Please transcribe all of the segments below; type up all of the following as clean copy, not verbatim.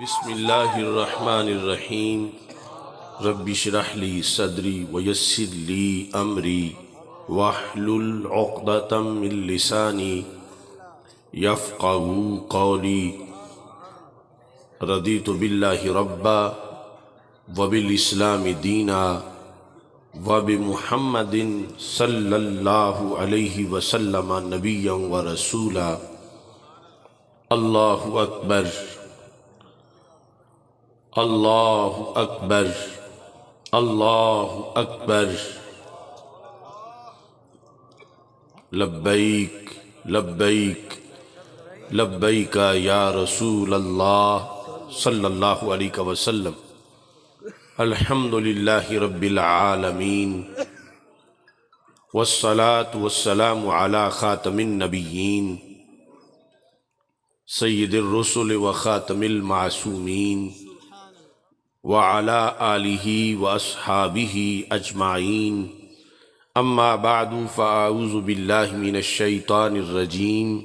بسم اللہ الرحمن الرحیم رب اشرح لی صدری ویسر لی امری واحلل عقدۃ من لسانی یفقہوا قولی رضیت باللہ ربا وبالاسلام دینا وبمحمد صلی اللہ علیہ وسلم نبیا ورسولا۔ اللہ اکبر اللہ اکبر اللہ اکبر۔ لبیک لبیک لبیک یا رسول اللہ صلی اللہ علیہ وسلم۔ الحمدللہ رب العالمین والصلاة والسلام علی خاتم النبیین سید الرسل وخاتم المعصومین وعلى آلہ واصحابہ اجمعین، اما بعد فاعوذ باللہ من الشیطان الرجیم۔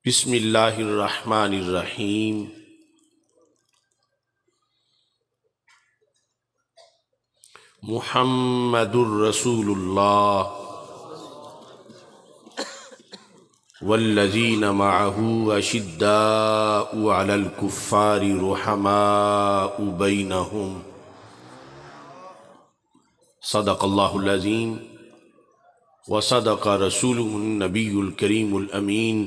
بسم اللہ الرحمن الرحیم۔ محمد الرسول اللہ والذین معه اشداء علی الکفار رحماء بینہم، صدق اللہ العظیم وصدق رسولہ النبی الکریم الامین۔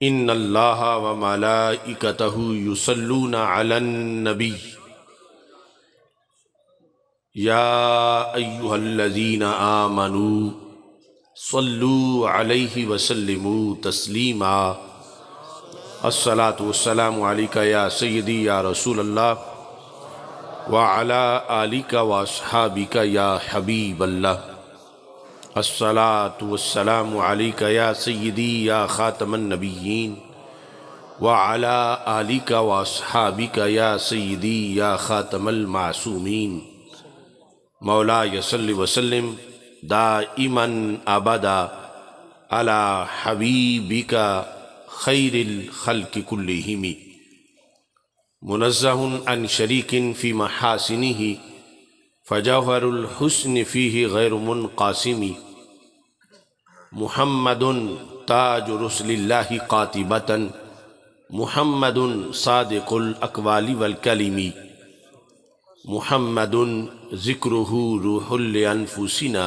ان اللہ وملائکتہ یصلون علی النبی یا ایہا الذین آمنوا صلوا علیہ وسلموا تسلیما۔ الصلاة والسلام علیکہ یا سیدی یا رسول اللہ وعلی آلک واصحابک یا حبیب اللہ۔ الصلاة والسلام علیکہ یا سیدی یا خاتم النبیین وعلی آلک واصحابک یا سیدی یا خاتم المعصومین۔ مولاي صل وسلم دائما ابدا على حبيبك خير الخلق كلهم، منزه عن شريك في محاسنه فجوهر الحسن فيه غير منقاسم، محمد تاج رسل الله قاطبة، محمد صادق الأقوال والكلم، محمد ذکرہ روح لانفسنا،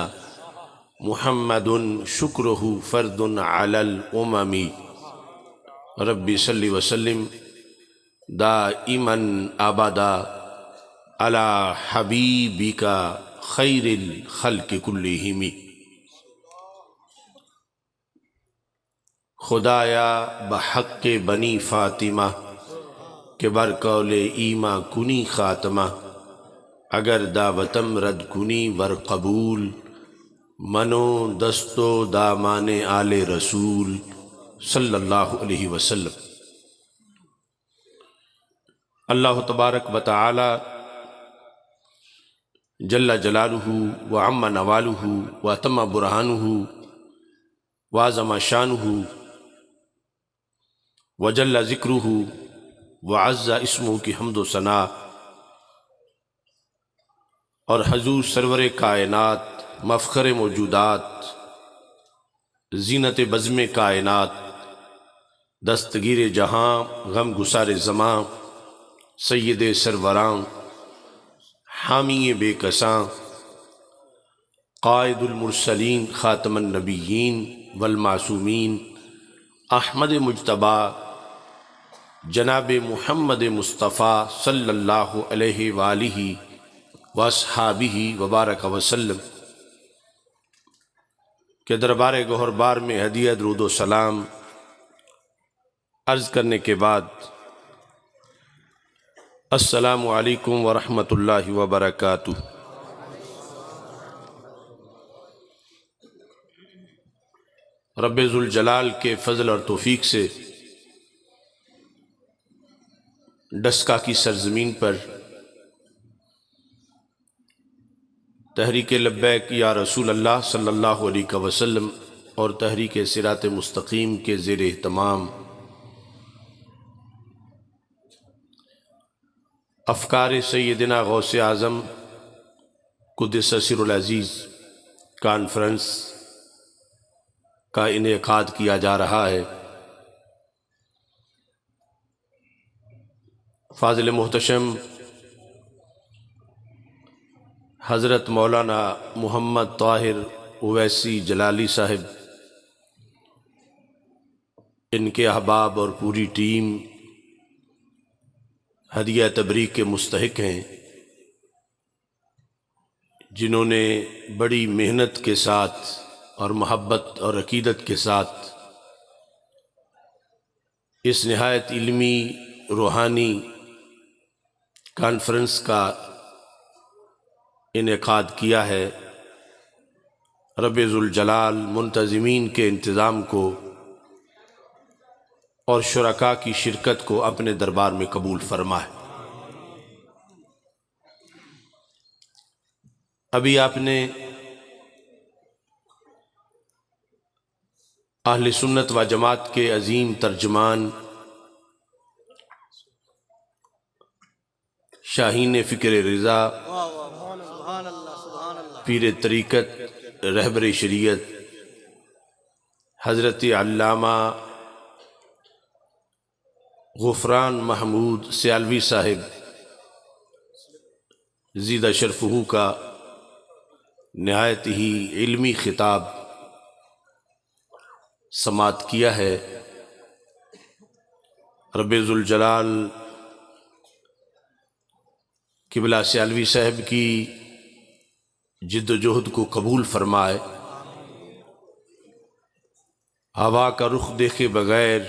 محمد شکرہ فرد علی الامم۔ رب صلی وسلم دائما ابدا علی حبیبک خیر الخلق کلہم۔ خدایا بحق بنی فاطمہ کہ برقول ایماں کنی خاتمہ، اگر دعوتم رد کنی ور قبول، منو دستو دامان آل رسول صلی اللہ علیہ وسلم۔ اللہ تبارک و تعالی جل جلالہ وعم نوالہ واتم برہانہ وعظم شانہ وجل ذکرہ وعز اسمہ کی حمد و ثنا، اور حضور سرور کائنات مفخر موجودات زینت بزم کائنات دستگیر جہاں غم گسار زماں سید سروراں حامی بے کساں قائد المرسلین خاتم النبیین والمعصومین احمد مجتبی جناب محمد مصطفیٰ صلی اللہ علیہ وآلہ واصحابہ وبارک وسلم کے دربار گوہر بار میں ہدیہ درود و سلام عرض کرنے کے بعد السلام علیکم ورحمۃ اللہ وبرکاتہ۔ رب ذوالجلال کے فضل اور توفیق سے ڈسکا کی سرزمین پر تحریک لبیک یا رسول اللہ صلی اللہ علیہ وسلم اور تحریک صراط مستقیم کے زیر اہتمام افکار سیدنا غوث اعظم قدس سر العزیز کانفرنس کا انعقاد کیا جا رہا ہے۔ فاضل محتشم حضرت مولانا محمد طاہر اویسی جلالی صاحب، ان کے احباب اور پوری ٹیم ہدیہ تبریک کے مستحق ہیں، جنہوں نے بڑی محنت کے ساتھ اور محبت اور عقیدت کے ساتھ اس نہایت علمی روحانی کانفرنس کا انعقاد کیا ہے۔ رب ذوالجلال منتظمین کے انتظام کو اور شرکاء کی شرکت کو اپنے دربار میں قبول فرمائے۔ ابھی آپ نے اہل سنت و جماعت کے عظیم ترجمان شاہین فکر رضا، پیر طریقت، رہبر شریعت حضرت علامہ غفران محمود سیالوی صاحب زیدہ شرفہ کا نہایت ہی علمی خطاب سماعت کیا ہے۔ رب ذوالجلال قبلہ سیالوی صاحب کی جد و جہد کو قبول فرمائے، ہوا کا رخ دیکھے بغیر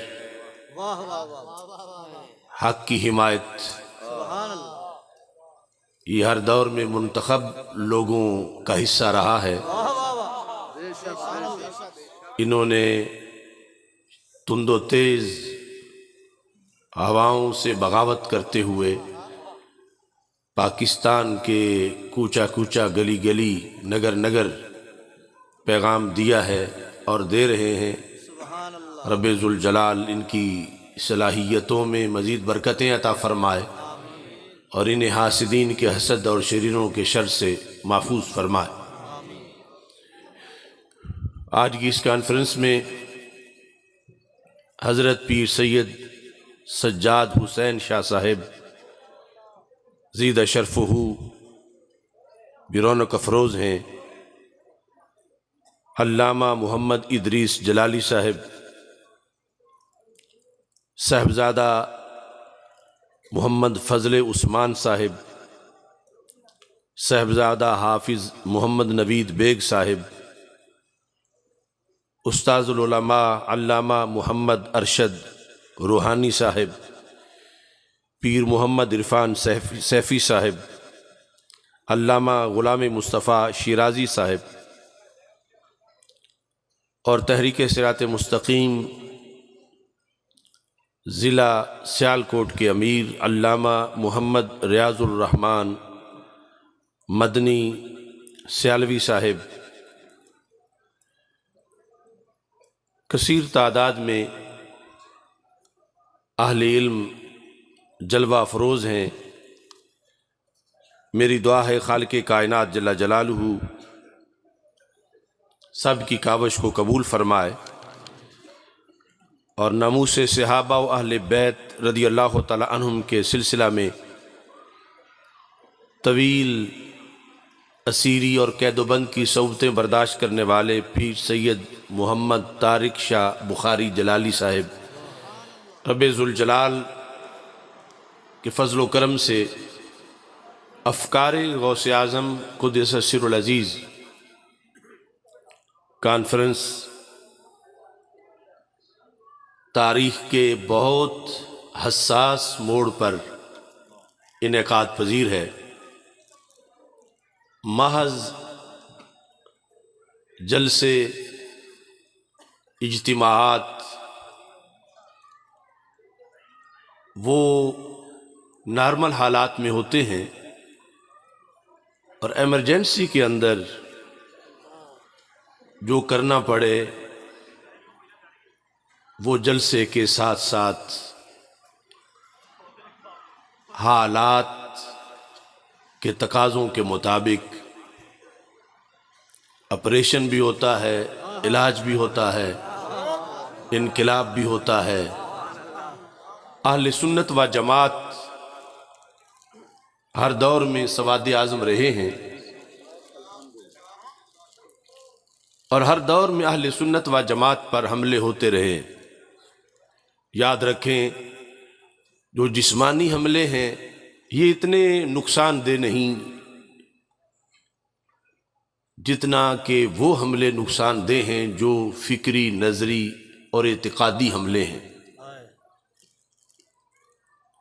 حق کی حمایت، یہ ہر دور میں منتخب لوگوں کا حصہ رہا ہے۔ انہوں نے تند و تیز ہواؤں سے بغاوت کرتے ہوئے پاکستان کے کوچہ کوچہ گلی گلی نگر نگر پیغام دیا ہے اور دے رہے ہیں۔ رب ذوالجلال ان کی صلاحیتوں میں مزید برکتیں عطا فرمائے اور انہیں حاسدین کے حسد اور شریروں کے شر سے محفوظ فرمائے۔ آج کی اس کانفرنس میں حضرت پیر سید سجاد حسین شاہ صاحب زیدہ شرفہ برونق افروز ہیں، علامہ محمد ادریس جلالی صاحب، صاحبزادہ محمد فضل عثمان صاحب، صاحبزادہ حافظ محمد نوید بیگ صاحب، استاذ العلماء علامہ محمد ارشد روحانی صاحب، پیر محمد عرفان سیفی صاحب، علامہ غلام مصطفیٰ شیرازی صاحب، اور تحریک صراط مستقیم ضلع سیالکوٹ کے امیر علامہ محمد ریاض الرحمن مدنی سیالوی صاحب، کثیر تعداد میں اہل علم جلوہ افروز ہیں۔ میری دعا ہے خالق کائنات جل جلالہ سب کی کاوش کو قبول فرمائے اور ناموس صحابہ و اہل بیت رضی اللہ تعالی عنہم کے سلسلہ میں طویل اسیری اور قید و بند کی صعوبتیں برداشت کرنے والے پیر سید محمد طارق شاہ بخاری جلالی صاحب، رب ذوالجلال کے فضل و کرم سے افکار غوث اعظم قدس سر العزیز کانفرنس تاریخ کے بہت حساس موڑ پر انعقاد پذیر ہے۔ محض جلسے، اجتماعات وہ نارمل حالات میں ہوتے ہیں، اور ایمرجنسی کے اندر جو کرنا پڑے وہ جلسے کے ساتھ ساتھ حالات کے تقاضوں کے مطابق آپریشن بھی ہوتا ہے، علاج بھی ہوتا ہے، انقلاب بھی ہوتا ہے۔ اہل سنت و جماعت ہر دور میں سواد اعظم رہے ہیں، اور ہر دور میں اہل سنت و جماعت پر حملے ہوتے رہے۔ یاد رکھیں، جو جسمانی حملے ہیں یہ اتنے نقصان دہ نہیں جتنا کہ وہ حملے نقصان دہ ہیں جو فکری، نظری اور اعتقادی حملے ہیں۔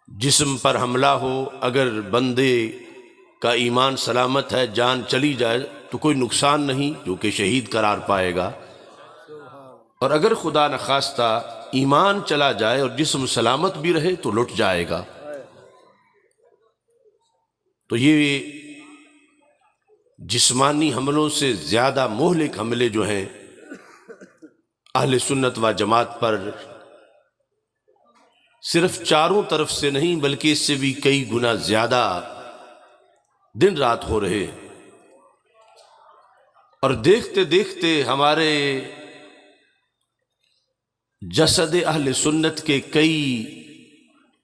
جسم پر حملہ ہو، اگر بندے کا ایمان سلامت ہے، جان چلی جائے تو کوئی نقصان نہیں، جو کہ شہید قرار پائے گا۔ اور اگر خدا نخواستہ ایمان چلا جائے اور جسم سلامت بھی رہے تو لٹ جائے گا۔ تو یہ جسمانی حملوں سے زیادہ مہلک حملے جو ہیں اہل سنت و جماعت پر صرف چاروں طرف سے نہیں بلکہ اس سے بھی کئی گنا زیادہ دن رات ہو رہے، اور دیکھتے دیکھتے ہمارے جسد اہل سنت کے کئی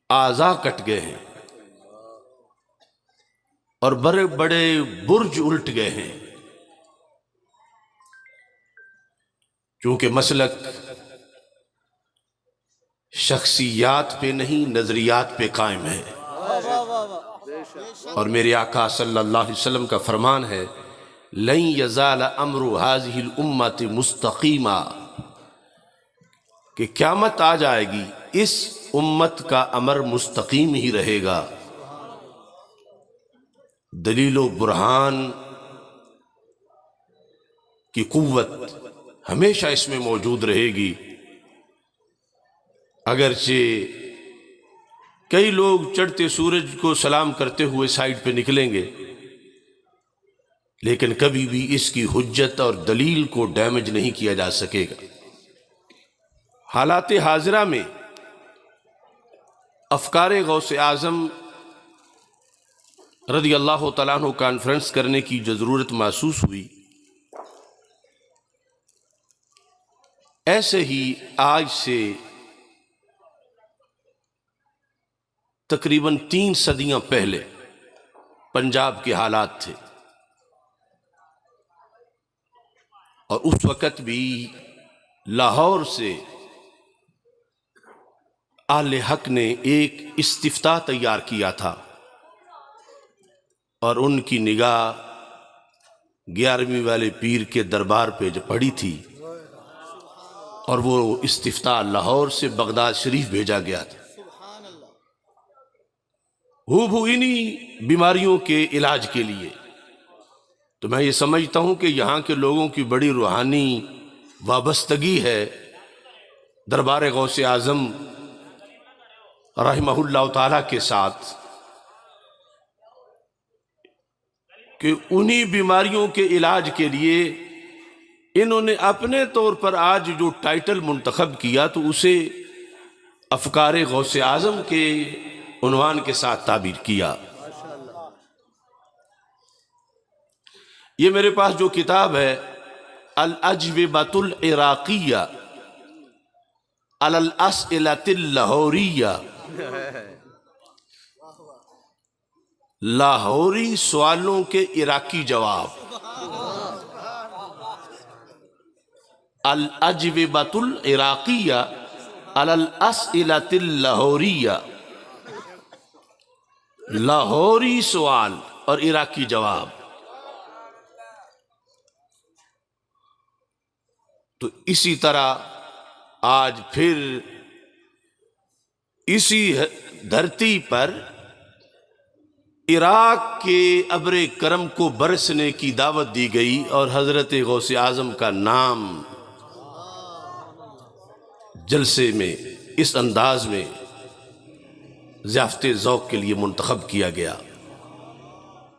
اعضاء کٹ گئے ہیں اور بڑے بڑے برج الٹ گئے ہیں، کیونکہ مسلک شخصیات پہ نہیں نظریات پہ قائم ہے۔ اور میرے آقا صلی اللہ علیہ وسلم کا فرمان ہے، لن یزال امر هذه الامة مستقیما، کہ قیامت آ جائے گی، اس امت کا امر مستقیم ہی رہے گا۔ دلیل و برہان کی قوت ہمیشہ اس میں موجود رہے گی۔ اگرچہ کئی لوگ چڑھتے سورج کو سلام کرتے ہوئے سائیڈ پہ نکلیں گے، لیکن کبھی بھی اس کی حجت اور دلیل کو ڈیمیج نہیں کیا جا سکے گا۔ حالات حاضرہ میں افکار غوث اعظم رضی اللہ تعالیٰ عنہ کانفرنس کرنے کی جو ضرورت محسوس ہوئی، ایسے ہی آج سے تقریباً 3 صدیاں پہلے پنجاب کے حالات تھے، اور اس وقت بھی لاہور سے اہل حق نے ایک استفتاء تیار کیا تھا، اور ان کی نگاہ 11ویں والے پیر کے دربار پہ جو پڑی تھی، اور وہ استفتاء لاہور سے بغداد شریف بھیجا گیا تھا، وہ انہی بیماریوں کے علاج کے لیے۔ تو میں یہ سمجھتا ہوں کہ یہاں کے لوگوں کی بڑی روحانی وابستگی ہے دربار غوث اعظم رحمہ اللہ تعالیٰ کے ساتھ، کہ انہی بیماریوں کے علاج کے لیے انہوں نے اپنے طور پر آج جو ٹائٹل منتخب کیا تو اسے افکار غوث اعظم کے عنوان کے ساتھ تعبیر کیا۔ یہ میرے پاس جو کتاب ہے الاجوبۃ العراقیہ علی الاسئلۃ اللاہوریہ، لاہوری سوالوں کے عراقی جواب، الاجوبۃ العراقیہ علی الاسئلۃ اللاہوریہ، لاہوری سوال اور عراقی جواب۔ تو اسی طرح آج پھر اسی دھرتی پر عراق کے ابر کرم کو برسنے کی دعوت دی گئی، اور حضرت غوث اعظم کا نام جلسے میں اس انداز میں ضیافت ذوق کے لیے منتخب کیا گیا۔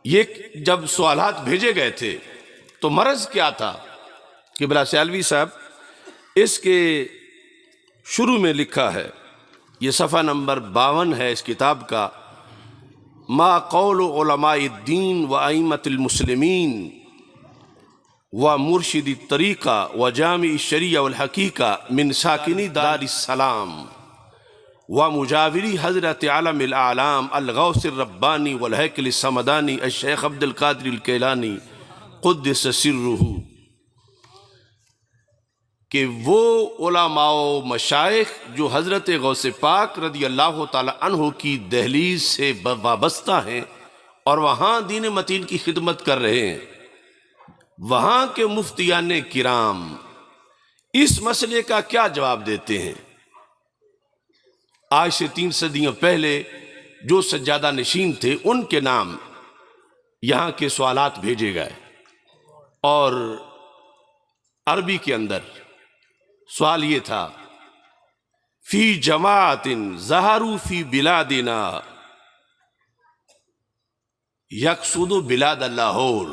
یہ جب سوالات بھیجے گئے تھے تو مرض کیا تھا؟ قبلہ سیالوی صاحب اس کے شروع میں لکھا ہے، یہ صفحہ نمبر 52 ہے اس کتاب کا، ما قول علماء الدین و ائمۃ المسلمین و مرشد الطریقہ و جامع الشریعہ والحقیقہ من ساکنی دار السلام و مجاوری حضرت عالم الاعلام الغوث الربانی والہیکل السمدانی الشیخ عبد القادر الکیلانی قدس سرہ، کہ وہ علماء و مشائخ جو حضرت غوث پاک رضی اللہ تعالی عنہ کی دہلیز سے وابستہ ہیں اور وہاں دین متین کی خدمت کر رہے ہیں، وہاں کے مفتیان کرام اس مسئلے کا کیا جواب دیتے ہیں؟ آج سے 3 صدیوں پہلے جو سجادہ نشین تھے ان کے نام یہاں کے سوالات بھیجے گئے، اور عربی کے اندر سوال یہ تھا، فی جماعت ظہروا فی بلادنا یقصد بلاد لاہور،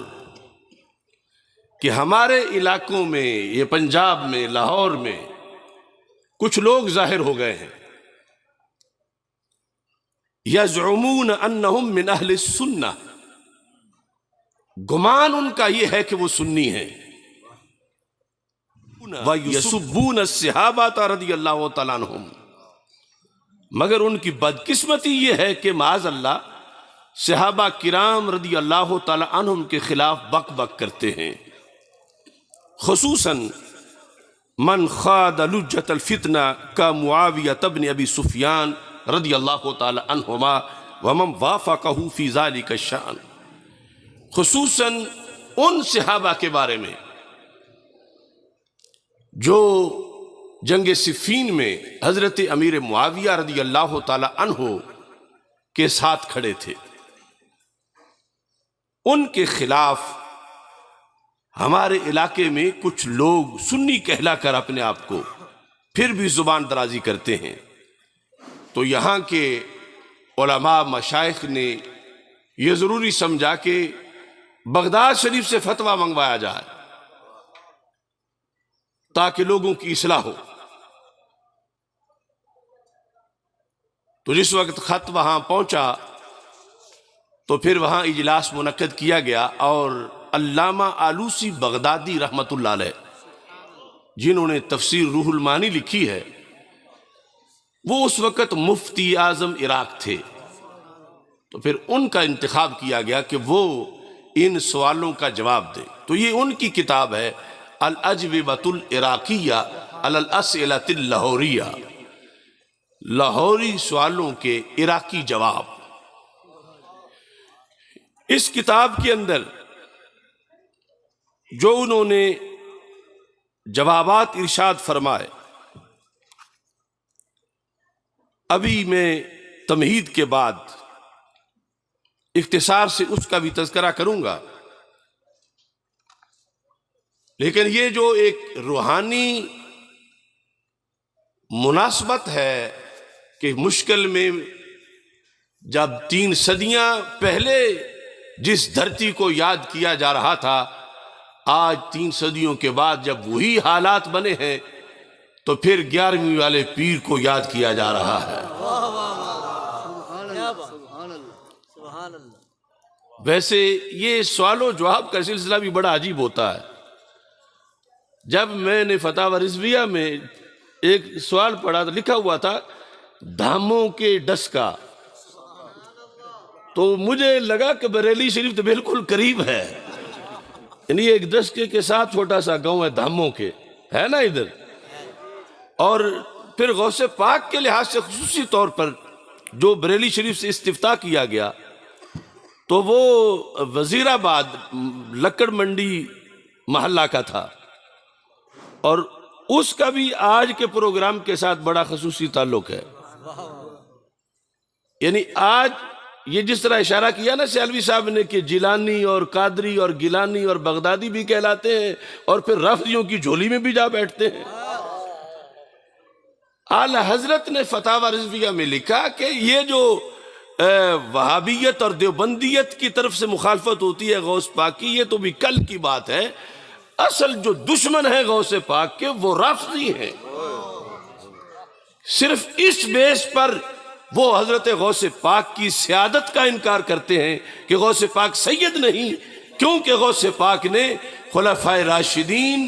کہ ہمارے علاقوں میں، یہ پنجاب میں، لاہور میں کچھ لوگ ظاہر ہو گئے ہیں، یزعمون انہم من اہل السنہ، گمان ان کا یہ ہے کہ وہ سنی ہیں، وَيَسُبُّونَ الصحابہ رضی اللہ تعالیٰ عنہم، مگر ان کی بدقسمتی یہ ہے کہ معاذ اللہ صحابہ کرام رضی اللہ تعالیٰ عنہم کے خلاف بک بک کرتے ہیں، خصوصاً من خاض لجة الفتنہ کا معاویہ بن ابی سفیان رضی اللہ تعالیٰ عنہما ومن وافقہ فی ذالک الشأن، خصوصاً ان صحابہ کے بارے میں جو جنگ صفین میں حضرت امیر معاویہ رضی اللہ تعالی عنہ کے ساتھ کھڑے تھے، ان کے خلاف ہمارے علاقے میں کچھ لوگ سنی کہلا کر اپنے آپ کو پھر بھی زبان درازی کرتے ہیں، تو یہاں کے علماء مشائخ نے یہ ضروری سمجھا کہ بغداد شریف سے فتویٰ منگوایا جائے تاکہ لوگوں کی اصلاح ہو۔ تو جس وقت خط وہاں پہنچا تو پھر وہاں اجلاس منعقد کیا گیا، اور علامہ آلوسی بغدادی رحمت اللہ علیہ جنہوں نے تفسیر روح المعانی لکھی ہے، وہ اس وقت مفتی اعظم عراق تھے، تو پھر ان کا انتخاب کیا گیا کہ وہ ان سوالوں کا جواب دیں۔ تو یہ ان کی کتاب ہے الاجوبۃ العراقیہ علی الاسئلۃ اللاہوریہ، لاہوری سوالوں کے عراقی جواب۔ اس کتاب کے اندر جو انہوں نے جوابات ارشاد فرمائے، ابھی میں تمہید کے بعد اختصار سے اس کا بھی تذکرہ کروں گا، لیکن یہ جو ایک روحانی مناسبت ہے کہ مشکل میں جب 3 صدیاں پہلے جس دھرتی کو یاد کیا جا رہا تھا، آج 3 صدیوں کے بعد جب وہی حالات بنے ہیں تو پھر 11ویں والے پیر کو یاد کیا جا رہا ہے۔ ویسے یہ سوال و جواب کا سلسلہ بھی بڑا عجیب ہوتا ہے۔ جب میں نے فتاوی رضویہ میں ایک سوال پڑھا تو لکھا ہوا تھا دھاموں کے ڈس کا، تو مجھے لگا کہ بریلی شریف تو بالکل قریب ہے، یعنی ایک دسکے کے ساتھ چھوٹا سا گاؤں ہے دھاموں کے، ہے نا ادھر۔ اور پھر غوث پاک کے لحاظ سے خصوصی طور پر جو بریلی شریف سے استفتاء کیا گیا تو وہ وزیر آباد لکڑ منڈی محلہ کا تھا، اور اس کا بھی آج کے پروگرام کے ساتھ بڑا خصوصی تعلق ہے۔ یعنی آج یہ جس طرح اشارہ کیا نا سیالوی صاحب نے کہ جیلانی اور قادری اور گیلانی اور بغدادی بھی کہلاتے ہیں، اور پھر رافضیوں کی جھولی میں بھی جا بیٹھتے ہیں۔ اعلی حضرت نے فتاوی رضویہ میں لکھا کہ یہ جو وہابیت اور دیوبندیت کی طرف سے مخالفت ہوتی ہے غوث پاک کی، یہ تو بھی کل کی بات ہے، اصل جو دشمن ہے غوث پاک کے وہ رافضی ہیں۔ صرف اس بیس پر وہ حضرت غوث پاک کی سیادت کا انکار کرتے ہیں کہ غوث پاک سید نہیں، کیونکہ غوث پاک نے خلفائے راشدین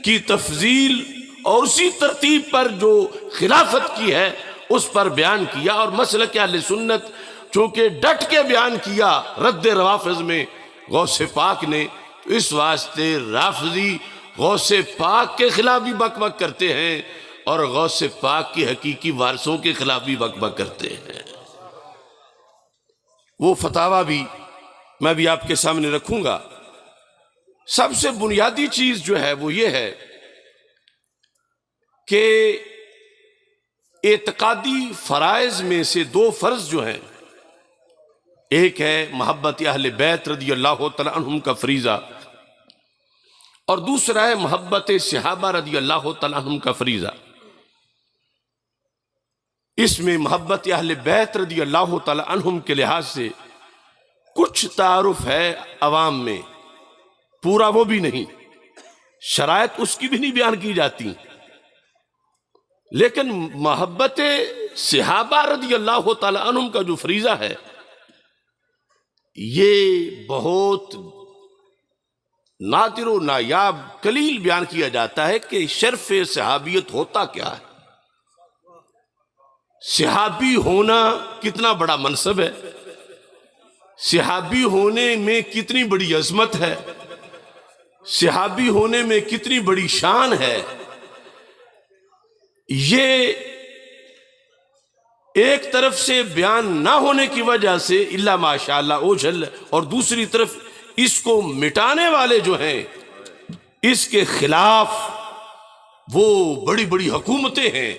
کی تفضیل اور اسی ترتیب پر جو خلافت کی ہے اس پر بیان کیا، اور مسلک اہل سنت چونکہ ڈٹ کے بیان کیا رد روافض میں غوث پاک نے، اس واسطے رافضی غوث پاک کے خلاف بھی بک بک کرتے ہیں اور غوث پاک کی حقیقی وارثوں کے خلاف بھی بک بک کرتے ہیں۔ وہ فتاویٰ بھی میں بھی آپ کے سامنے رکھوں گا۔ سب سے بنیادی چیز جو ہے وہ یہ ہے کہ اعتقادی فرائض میں سے دو فرض جو ہیں، ایک ہے محبت اہل بیت رضی اللہ تعالیٰ عنہم کا فریضہ، اور دوسرا ہے محبت صحابہ رضی اللہ تعالیٰ عنہم کا فریضہ۔ اس میں محبت اہل بیت رضی اللہ تعالیٰ عنہم کے لحاظ سے کچھ تعارف ہے عوام میں، پورا وہ بھی نہیں، شرائط اس کی بھی نہیں بیان کی جاتی، لیکن محبت صحابہ رضی اللہ تعالیٰ عنہم کا جو فریضہ ہے یہ بہت نادر و نایاب قلیل بیان کیا جاتا ہے کہ شرف صحابیت ہوتا کیا ہے، صحابی ہونا کتنا بڑا منصب ہے، صحابی ہونے میں کتنی بڑی عظمت ہے، صحابی ہونے میں کتنی بڑی شان ہے۔ یہ ایک طرف سے بیان نہ ہونے کی وجہ سے الا ماشاءاللہ اوجھل، اور دوسری طرف اس کو مٹانے والے جو ہیں اس کے خلاف وہ بڑی بڑی حکومتیں ہیں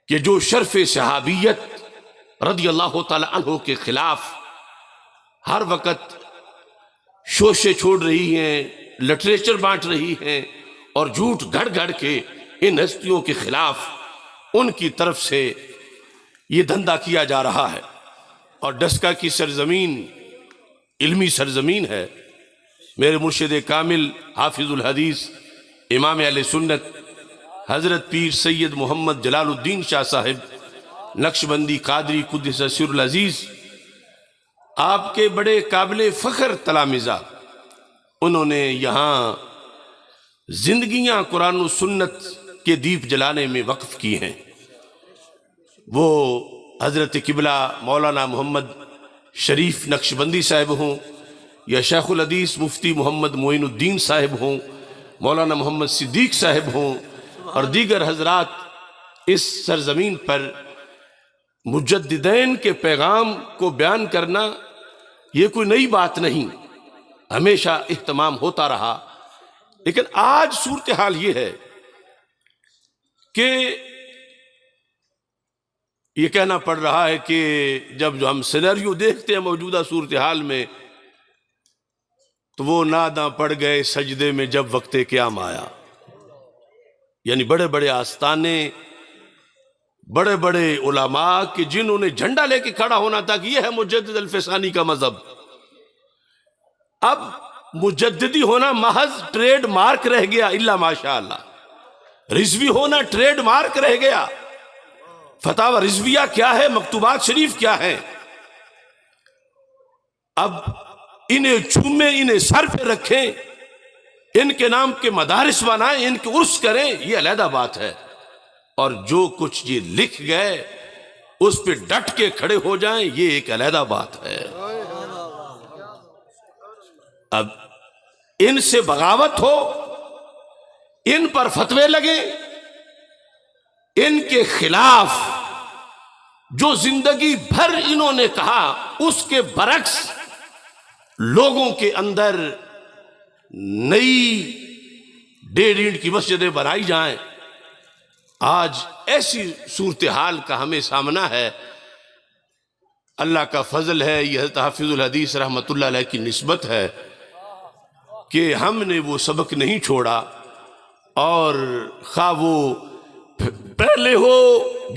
کہ جو شرف صحابیت رضی اللہ تعالی عنہ کے خلاف ہر وقت شوشے چھوڑ رہی ہیں، لٹریچر بانٹ رہی ہیں، اور جھوٹ گھڑ گھڑ کے ان ہستیوں کے خلاف ان کی طرف سے یہ دھندا کیا جا رہا ہے۔ اور ڈسکا کی سرزمین علمی سرزمین ہے۔ میرے مرشد کامل حافظ الحدیث امام اہل سنت حضرت پیر سید محمد جلال الدین شاہ صاحب نقشبندی قادری قدس سر العزیز، آپ کے بڑے قابل فخر تلامذہ، انہوں نے یہاں زندگیاں قرآن و سنت کے دیپ جلانے میں وقف کی ہیں۔ وہ حضرت قبلہ مولانا محمد شریف نقشبندی صاحب ہوں، یا شیخ الحدیث مفتی محمد معین الدین صاحب ہوں، مولانا محمد صدیق صاحب ہوں، اور دیگر حضرات، اس سرزمین پر مجددین کے پیغام کو بیان کرنا یہ کوئی نئی بات نہیں، ہمیشہ اہتمام ہوتا رہا۔ لیکن آج صورتحال یہ ہے کہ یہ کہنا پڑ رہا ہے کہ جب جو ہم سینیریو دیکھتے ہیں موجودہ صورتحال میں، تو وہ ناداں پڑ گئے سجدے میں جب وقت قیام آیا۔ یعنی بڑے بڑے آستانے، بڑے بڑے علماء کہ جنہوں نے جھنڈا لے کے کھڑا ہونا تھا کہ یہ ہے مجدد الفسانی کا مذہب، اب مجددی ہونا محض ٹریڈ مارک رہ گیا، الا ماشاءاللہ رضوی ہونا ٹریڈ مارک رہ گیا۔ فتاوی رضویہ کیا ہے، مکتوبات شریف کیا ہے، اب انہیں چومیں، انہیں سر پہ رکھیں، ان کے نام کے مدارس بنائیں، ان کے عرس کریں، یہ علیحدہ بات ہے، اور جو کچھ یہ لکھ گئے اس پہ ڈٹ کے کھڑے ہو جائیں، یہ ایک علیحدہ بات ہے۔ اب ان سے بغاوت ہو، ان پر فتوے لگیں، ان کے خلاف جو زندگی بھر انہوں نے کہا اس کے برعکس لوگوں کے اندر نئی 1.5 اینٹ کی مسجدیں بنائی جائیں۔ آج ایسی صورتحال کا ہمیں سامنا ہے۔ اللہ کا فضل ہے، یہ حضرت حافظ الحدیث رحمت اللہ علیہ کی نسبت ہے کہ ہم نے وہ سبق نہیں چھوڑا، اور خواہ وہ پہلے ہو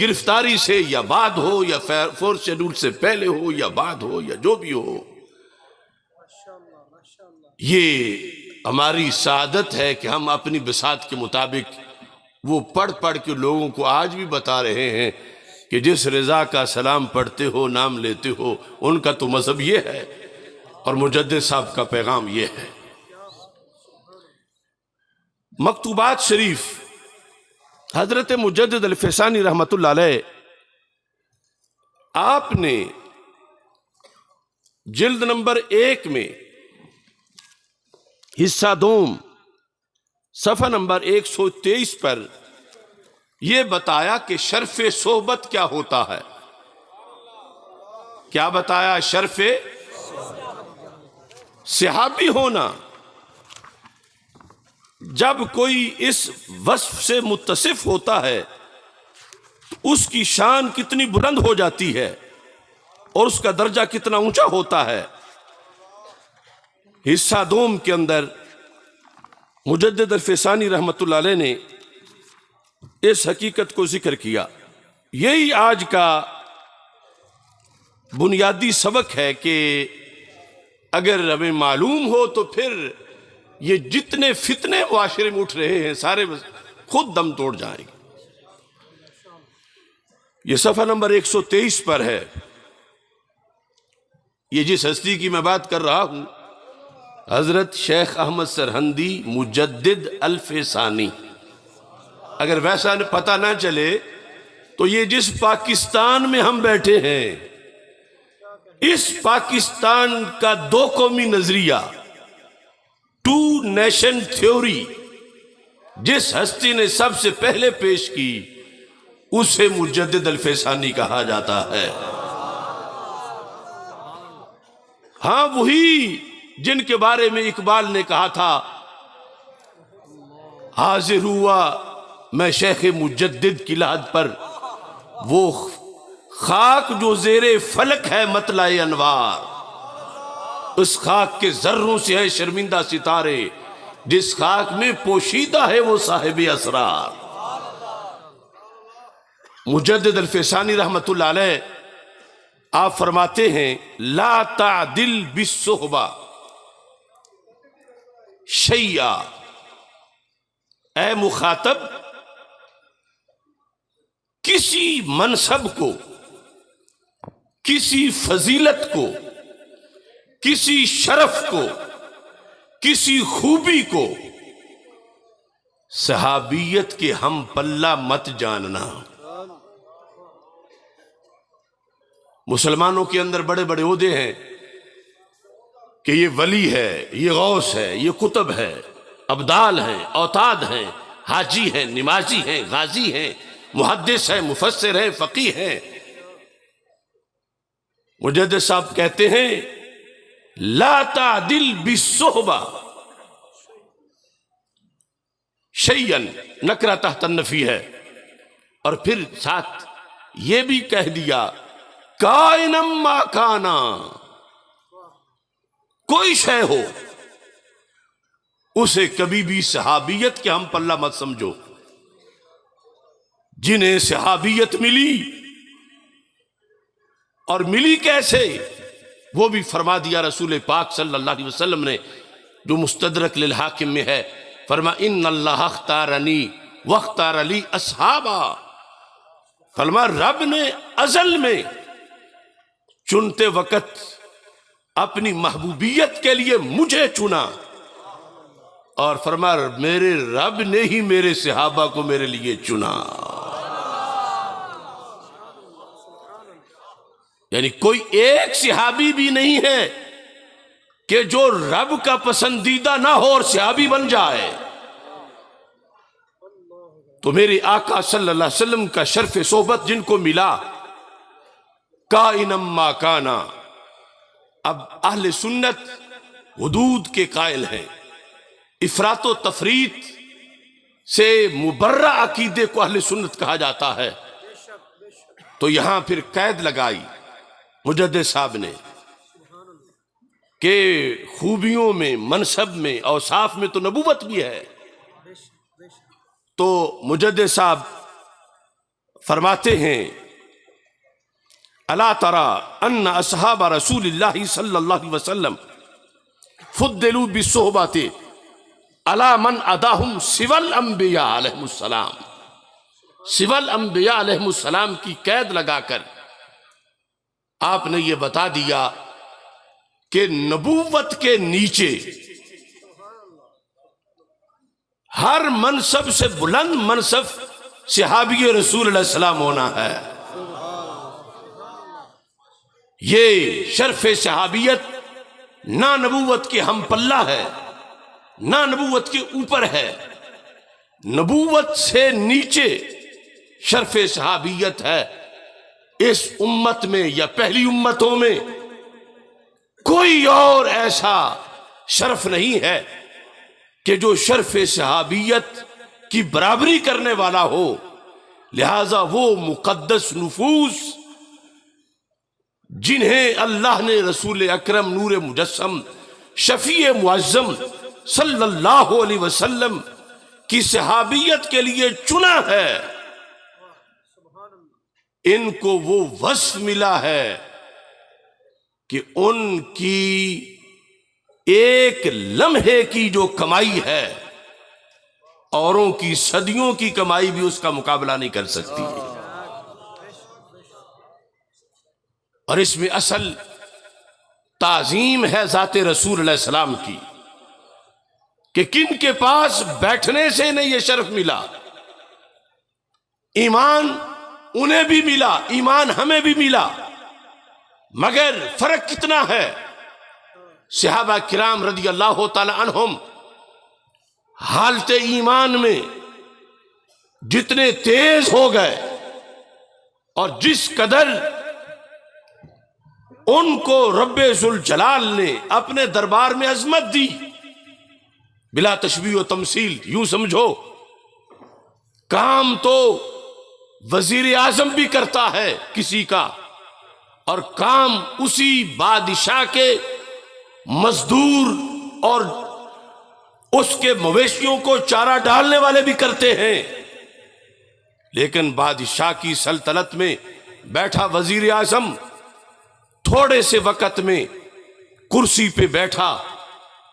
گرفتاری سے یا بعد ہو، یا فورس شیڈول سے پہلے ہو یا بعد ہو، یا جو بھی ہو، یہ ہماری سعادت ہے کہ ہم اپنی بساط کے مطابق وہ پڑھ پڑھ کے لوگوں کو آج بھی بتا رہے ہیں کہ جس رضا کا سلام پڑھتے ہو، نام لیتے ہو، ان کا تو مذہب یہ ہے، اور مجدد صاحب کا پیغام یہ ہے۔ مکتوبات شریف حضرت مجدد الفسانی رحمت اللہ علیہ، آپ نے جلد نمبر 1 میں حصہ دوم صفحہ نمبر 123 پر یہ بتایا کہ شرف صحبت کیا ہوتا ہے۔ کیا بتایا؟ شرف صحابی ہونا۔ جب کوئی اس وصف سے متصف ہوتا ہے تو اس کی شان کتنی بلند ہو جاتی ہے اور اس کا درجہ کتنا اونچا ہوتا ہے۔ حصہ دوم کے اندر مجدد الفسانی رحمت اللہ علیہ نے اس حقیقت کو ذکر کیا۔ یہی آج کا بنیادی سبق ہے کہ اگر ہمیں معلوم ہو تو پھر یہ جتنے فتنے معاشرے میں اٹھ رہے ہیں سارے خود دم توڑ جائیں گے۔ یہ صفحہ نمبر 123 پر ہے۔ یہ جس ہستی کی میں بات کر رہا ہوں، حضرت شیخ احمد سرہندی مجدد الفسانی۔ اگر ویسا پتہ نہ چلے تو یہ جس پاکستان میں ہم بیٹھے ہیں، اس پاکستان کا 2 قومی نظریہ، 2 نیشن تھیوری، جس ہستی نے سب سے پہلے پیش کی اسے مجدد الفسانی کہا جاتا ہے۔ ہاں، وہی جن کے بارے میں اقبال نے کہا تھا، حاضر ہوا میں شیخ مجدد کی لحد پر، وہ خاک جو زیر فلک ہے مطلع انوار، اس خاک کے ذروں سے ہے شرمندہ ستارے، جس خاک میں پوشیدہ ہے وہ صاحب اسرار۔ مجدد الفسانی رحمت اللہ علیہ آپ فرماتے ہیں، لا تعدل بالصحبہ شیئا، اے مخاطب کسی منصب کو، کسی فضیلت کو، کسی شرف کو، کسی خوبی کو صحابیت کے ہم پلہ مت جاننا۔ مسلمانوں کے اندر بڑے بڑے عہدے ہیں کہ یہ ولی ہے، یہ غوث ہے، یہ قطب ہے، ابدال ہیں، اوتاد ہیں، حاجی ہیں، نمازی ہیں، غازی ہیں، محدث ہیں، مفسر ہیں، فقیہ ہیں۔ مجدد صاحب کہتے ہیں، لا تعدل بالصحبہ شیئا، نکرہ تحت النفی ہے، اور پھر ساتھ یہ بھی کہہ دیا، کائنم ما کانا، کوئی شے ہو اسے کبھی بھی صحابیت کے ہم پلہ مت سمجھو۔ جنہیں صحابیت ملی، اور ملی کیسے، وہ بھی فرما دیا رسول پاک صلی اللہ علیہ وسلم نے، جو مستدرک للحاکم میں ہے، فرما ان اللہ اختارنی واختار لی اصحابا، فرما رب نے ازل میں چنتے وقت اپنی محبوبیت کے لیے مجھے چنا، اور فرما میرے رب نے ہی میرے صحابہ کو میرے لیے چنا۔ یعنی کوئی ایک صحابی بھی نہیں ہے کہ جو رب کا پسندیدہ نہ ہو اور صحابی بن جائے۔ تو میرے آقا صلی اللہ علیہ وسلم کا شرف صحبت جن کو ملا، کائنم ما کانا۔ اب اہل سنت حدود کے قائل ہیں، افراط و تفریط سے مبرہ عقیدے کو اہل سنت کہا جاتا ہے۔ تو یہاں پھر قید لگائی مجدد صاحب نے کہ خوبیوں میں، منصب میں، اوصاف میں تو نبوت بھی ہے۔ تو مجدد صاحب فرماتے ہیں، الا تری ان اصحاب رسول اللہ صلی اللہ علیہ وسلم فضلوا بالصحبۃ علی من اداہم سوى الانبیاء علیہم السلام۔ سول انبیاء علیہ السلام کی قید لگا کر آپ نے یہ بتا دیا کہ نبوت کے نیچے ہر منصب سے بلند منصب صحابی رسول علیہ السلام ہونا ہے. یہ شرف صحابیت نہ نبوت کے ہم پلہ ہے نہ نبوت کے اوپر ہے. نبوت سے نیچے شرف صحابیت ہے. اس امت میں یا پہلی امتوں میں کوئی اور ایسا شرف نہیں ہے کہ جو شرف صحابیت کی برابری کرنے والا ہو. لہذا وہ مقدس نفوس جنہیں اللہ نے رسول اکرم نور مجسم شفیع معظم صلی اللہ علیہ وسلم کی صحابیت کے لیے چنا ہے، ان کو وہ وصف ملا ہے کہ ان کی ایک لمحے کی جو کمائی ہے اوروں کی صدیوں کی کمائی بھی اس کا مقابلہ نہیں کر سکتی. اور اس میں اصل تعظیم ہے ذات رسول علیہ السلام کی کہ کن کے پاس بیٹھنے سے انہیں یہ شرف ملا. ایمان انہیں بھی ملا، ایمان ہمیں بھی ملا، مگر فرق کتنا ہے. صحابہ کرام رضی اللہ تعالی عنہم حالت ایمان میں جتنے تیز ہو گئے اور جس قدر ان کو رب ذوالجلال نے اپنے دربار میں عظمت دی، بلا تشبیہ و تمثیل یوں سمجھو کام تو وزیر اعظم بھی کرتا ہے کسی کا، اور کام اسی بادشاہ کے مزدور اور اس کے مویشیوں کو چارہ ڈالنے والے بھی کرتے ہیں. لیکن بادشاہ کی سلطنت میں بیٹھا وزیر اعظم تھوڑے سے وقت میں کرسی پہ بیٹھا،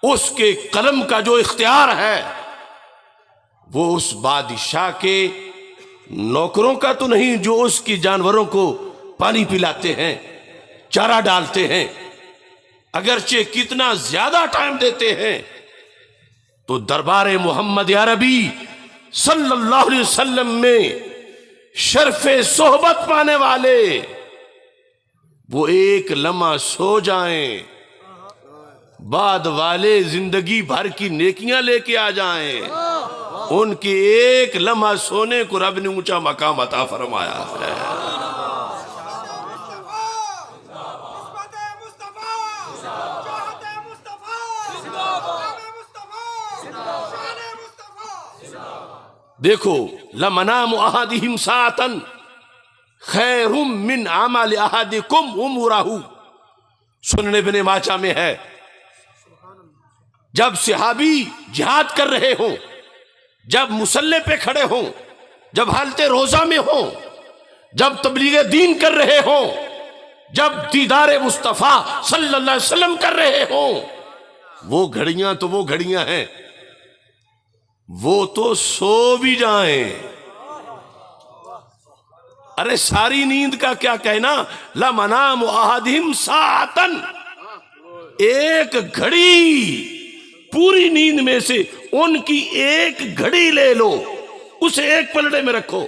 اس کے قلم کا جو اختیار ہے وہ اس بادشاہ کے نوکروں کا تو نہیں جو اس کی جانوروں کو پانی پلاتے ہیں، چارہ ڈالتے ہیں. اگرچہ کتنا زیادہ ٹائم دیتے ہیں تو دربار محمد عربی صلی اللہ علیہ وسلم میں شرف صحبت پانے والے وہ ایک لمحہ سو جائیں، بعد والے زندگی بھر کی نیکیاں لے کے آ جائیں. ان کے ایک لمحہ سونے کو رب نے اونچا مقام عطا فرمایا ہے. دیکھو لمنام احدہم ساعتن خیر من اعمال احدکم عمرہ، سنن ابن ماجہ میں ہے. جب صحابی جہاد کر رہے ہوں، جب مسلح پہ کھڑے ہوں، جب حالت روزہ میں ہوں، جب تبلیغ دین کر رہے ہوں، جب دیدار مصطفیٰ صلی اللہ علیہ وسلم کر رہے ہوں، وہ گھڑیاں تو وہ گھڑیاں ہیں، وہ تو سو بھی جائیں. ارے ساری نیند کا کیا کہنا، لمنام احدہم ساعتن، ایک گھڑی پوری نیند میں سے ان کی ایک گھڑی لے لو، اسے ایک پلڑے میں رکھو.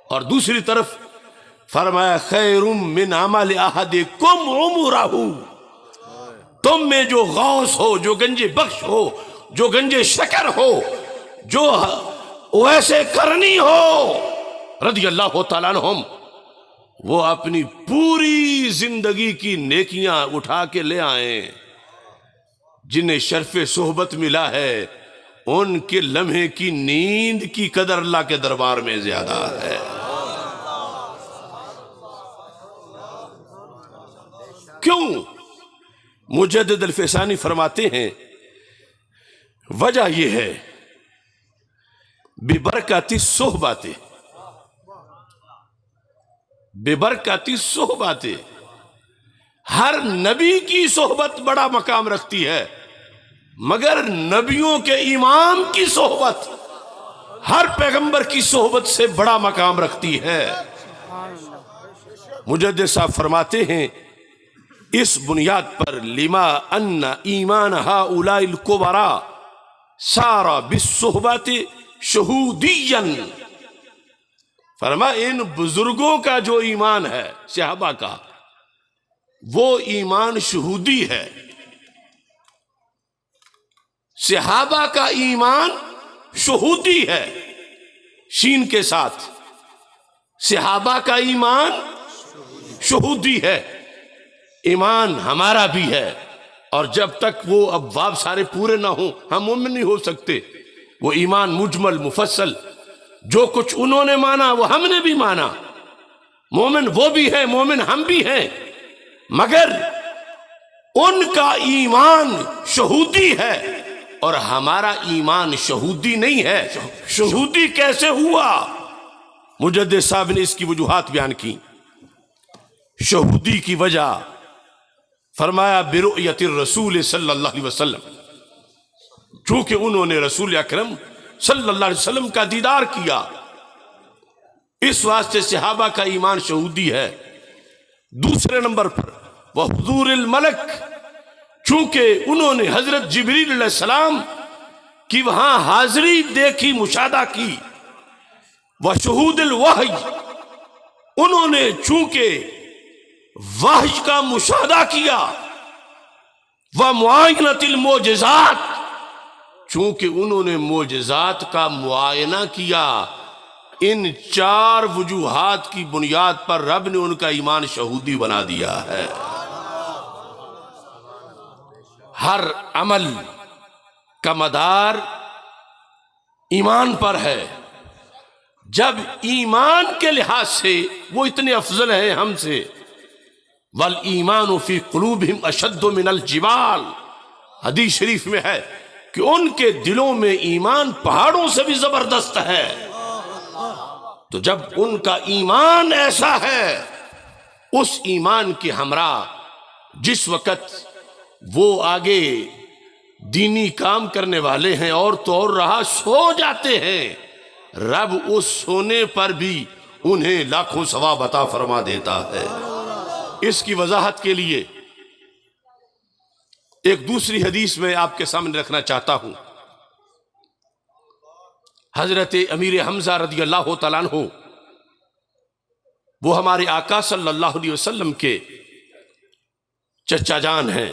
اور دوسری طرف فرمایا خیر من عمل احدکم عمرہ، تم میں جو غوث ہو، جو گنج بخش ہو، جو گنج شکر ہو، جو ویسے کرنی ہو رضی اللہ تعالیٰ عنہم، وہ اپنی پوری زندگی کی نیکیاں اٹھا کے لے آئیں. جنہیں شرف صحبت ملا ہے ان کے لمحے کی نیند کی قدر اللہ کے دربار میں زیادہ ہے. کیوں؟ مجدد الفسانی فرماتے ہیں وجہ یہ ہے ببرکات الصحبات، ببرکات الصحبات، ہر نبی کی صحبت بڑا مقام رکھتی ہے، مگر نبیوں کے امام کی صحبت ہر پیغمبر کی صحبت سے بڑا مقام رکھتی ہے۔ مجدد صاحب فرماتے ہیں اس بنیاد پر لما ان ایمان ہؤلاء الکبراء سار بالصحبت شہودیا، فرما ان بزرگوں کا جو ایمان ہے صحابہ کا، وہ ایمان شہودی ہے۔ صحابہ کا ایمان شہودی ہے، شین کے ساتھ، صحابہ کا ایمان شہودی ہے۔ ایمان ہمارا بھی ہے، اور جب تک وہ ابواب سارے پورے نہ ہوں ہم مومن نہیں ہو سکتے۔ وہ ایمان مجمل مفصل، جو کچھ انہوں نے مانا وہ ہم نے بھی مانا، مومن وہ بھی ہے، مومن ہم بھی ہیں، مگر ان کا ایمان شہودی ہے اور ہمارا ایمان شہودی نہیں ہے۔ شہودی کیسے ہوا؟ مجدد صاحب نے اس کی وجوہات بیان کی۔ شہودی کی وجہ فرمایا برؤیت الرسول صلی اللہ علیہ وسلم، چونکہ انہوں نے رسول اکرم صلی اللہ علیہ وسلم کا دیدار کیا، اس واسطے صحابہ کا ایمان شہودی ہے۔ دوسرے نمبر پر وحضور الملک، چونکہ انہوں نے حضرت جبریل علیہ السلام کی وہاں حاضری دیکھی، مشاہدہ کی۔ وشہود الوحی، انہوں نے چونکہ وحی کا مشاہدہ کیا۔ ومعائنۃ المعجزات، چونکہ انہوں نے معجزات کا معائنہ کیا۔ ان چار وجوہات کی بنیاد پر رب نے ان کا ایمان شہودی بنا دیا ہے۔ ہر عمل کا مدار ایمان پر ہے۔ جب ایمان کے لحاظ سے وہ اتنے افضل ہیں ہم سے، وَالْإِيمَانُ فِي قُلُوبِهِمْ أَشَدُّ مِنَ الْجِبَالِ، حدیث شریف میں ہے کہ ان کے دلوں میں ایمان پہاڑوں سے بھی زبردست ہے۔ تو جب ان کا ایمان ایسا ہے، اس ایمان کے ہمراہ جس وقت وہ آگے دینی کام کرنے والے ہیں اور تو اور رہا سو جاتے ہیں، رب اس سونے پر بھی انہیں لاکھوں ثواب عطا فرما دیتا ہے۔ اس کی وضاحت کے لیے ایک دوسری حدیث میں آپ کے سامنے رکھنا چاہتا ہوں۔ حضرت امیر حمزہ رضی اللہ تعالیٰ عنہ، وہ ہمارے آقا صلی اللہ علیہ وسلم کے چچا جان ہیں،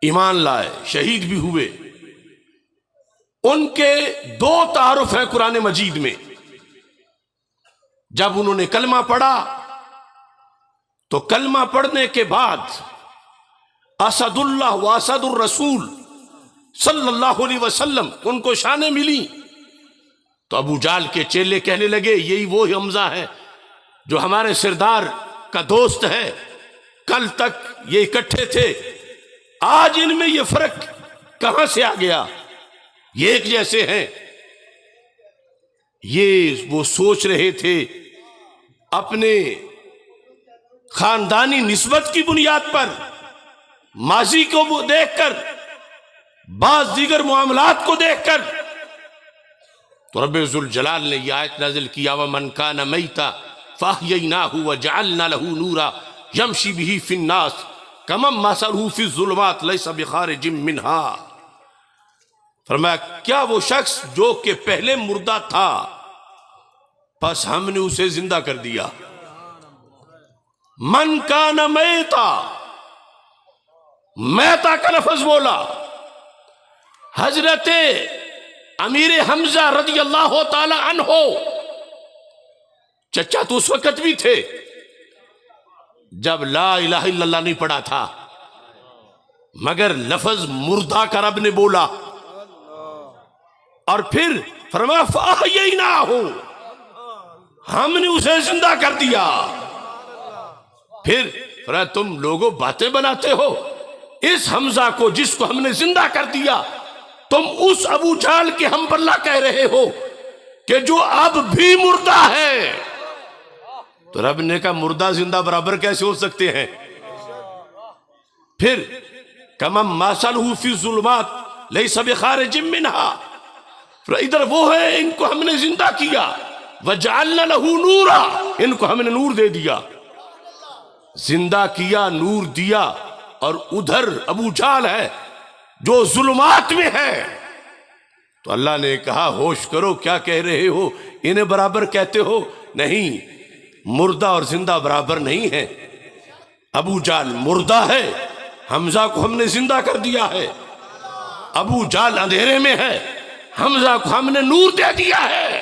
ایمان لائے، شہید بھی ہوئے۔ ان کے دو تعارف ہیں قرآن مجید میں۔ جب انہوں نے کلمہ پڑھا تو کلمہ پڑھنے کے بعد اسد اللہ و اسد الرسول صلی اللہ علیہ وسلم ان کو شانیں ملی، تو ابو جہل کے چیلے کہنے لگے یہی وہ حمزہ ہے جو ہمارے سردار کا دوست ہے، کل تک یہ اکٹھے تھے، آج ان میں یہ فرق کہاں سے آ گیا، یہ ایک جیسے ہیں۔ یہ وہ سوچ رہے تھے اپنے خاندانی نسبت کی بنیاد پر، ماضی کو دیکھ کر، بعض دیگر معاملات کو دیکھ کر، تو رب ذوالجلال نے یہ آیت نازل کیا وَمَنْ كَانَ مَيْتًا فَأَحْيَيْنَاهُ وَجَعَلْنَا لَهُ نُورًا يَمْشِي بِهِ فِي النَّاسِ كَمَنْ مَثَلُهُ فِي الظُّلُمَاتِ لَيْسَ بِخَارِجٍ مِّنْهَا، فرمایا کیا وہ شخص جو کہ پہلے مردہ تھا پس ہم نے اسے زندہ کر دیا۔ من کان میتا، میتا کا لفظ بولا حضرت امیر حمزہ رضی اللہ تعالی عنہ، چچا تو اس وقت بھی تھے جب لا الہ الا اللہ نہیں پڑھا تھا، مگر لفظ مردہ کا رب نے بولا، اور پھر فرمایا فَأَحْيَيْنَاهُ، ہم نے اسے زندہ کر دیا۔ پھر فرمایا تم لوگوں باتیں بناتے ہو، اس حمزہ کو جس کو ہم نے زندہ کر دیا تم اس ابو جہل کے ہم پر کہہ رہے ہو کہ جو اب بھی مردہ ہے۔ تو رب نے کہا مردہ زندہ برابر کیسے ہو سکتے ہیں؟ پھر کَمَنْ مَثَلُهُ فِي الظُّلُمَاتِ لَيْسَ بِخَارِجٍ مِّنْهَا، ادھر وہ ہے ان کو ہم نے زندہ کیا، وجعلنا لہ نورا، ان کو ہم نے نور دے دیا، زندہ کیا، نور دیا. اور ادھر ابو جہل ہے جو ظلمات میں ہے. تو اللہ نے کہا ہوش کرو، کیا کہہ رہے ہو؟ انہیں برابر کہتے ہو؟ نہیں، مردہ اور زندہ برابر نہیں ہے. ابو جہل مردہ ہے، حمزہ کو ہم نے زندہ کر دیا ہے. ابو جہل اندھیرے میں ہے، حمزہ کو ہم نے نور دے دیا ہے.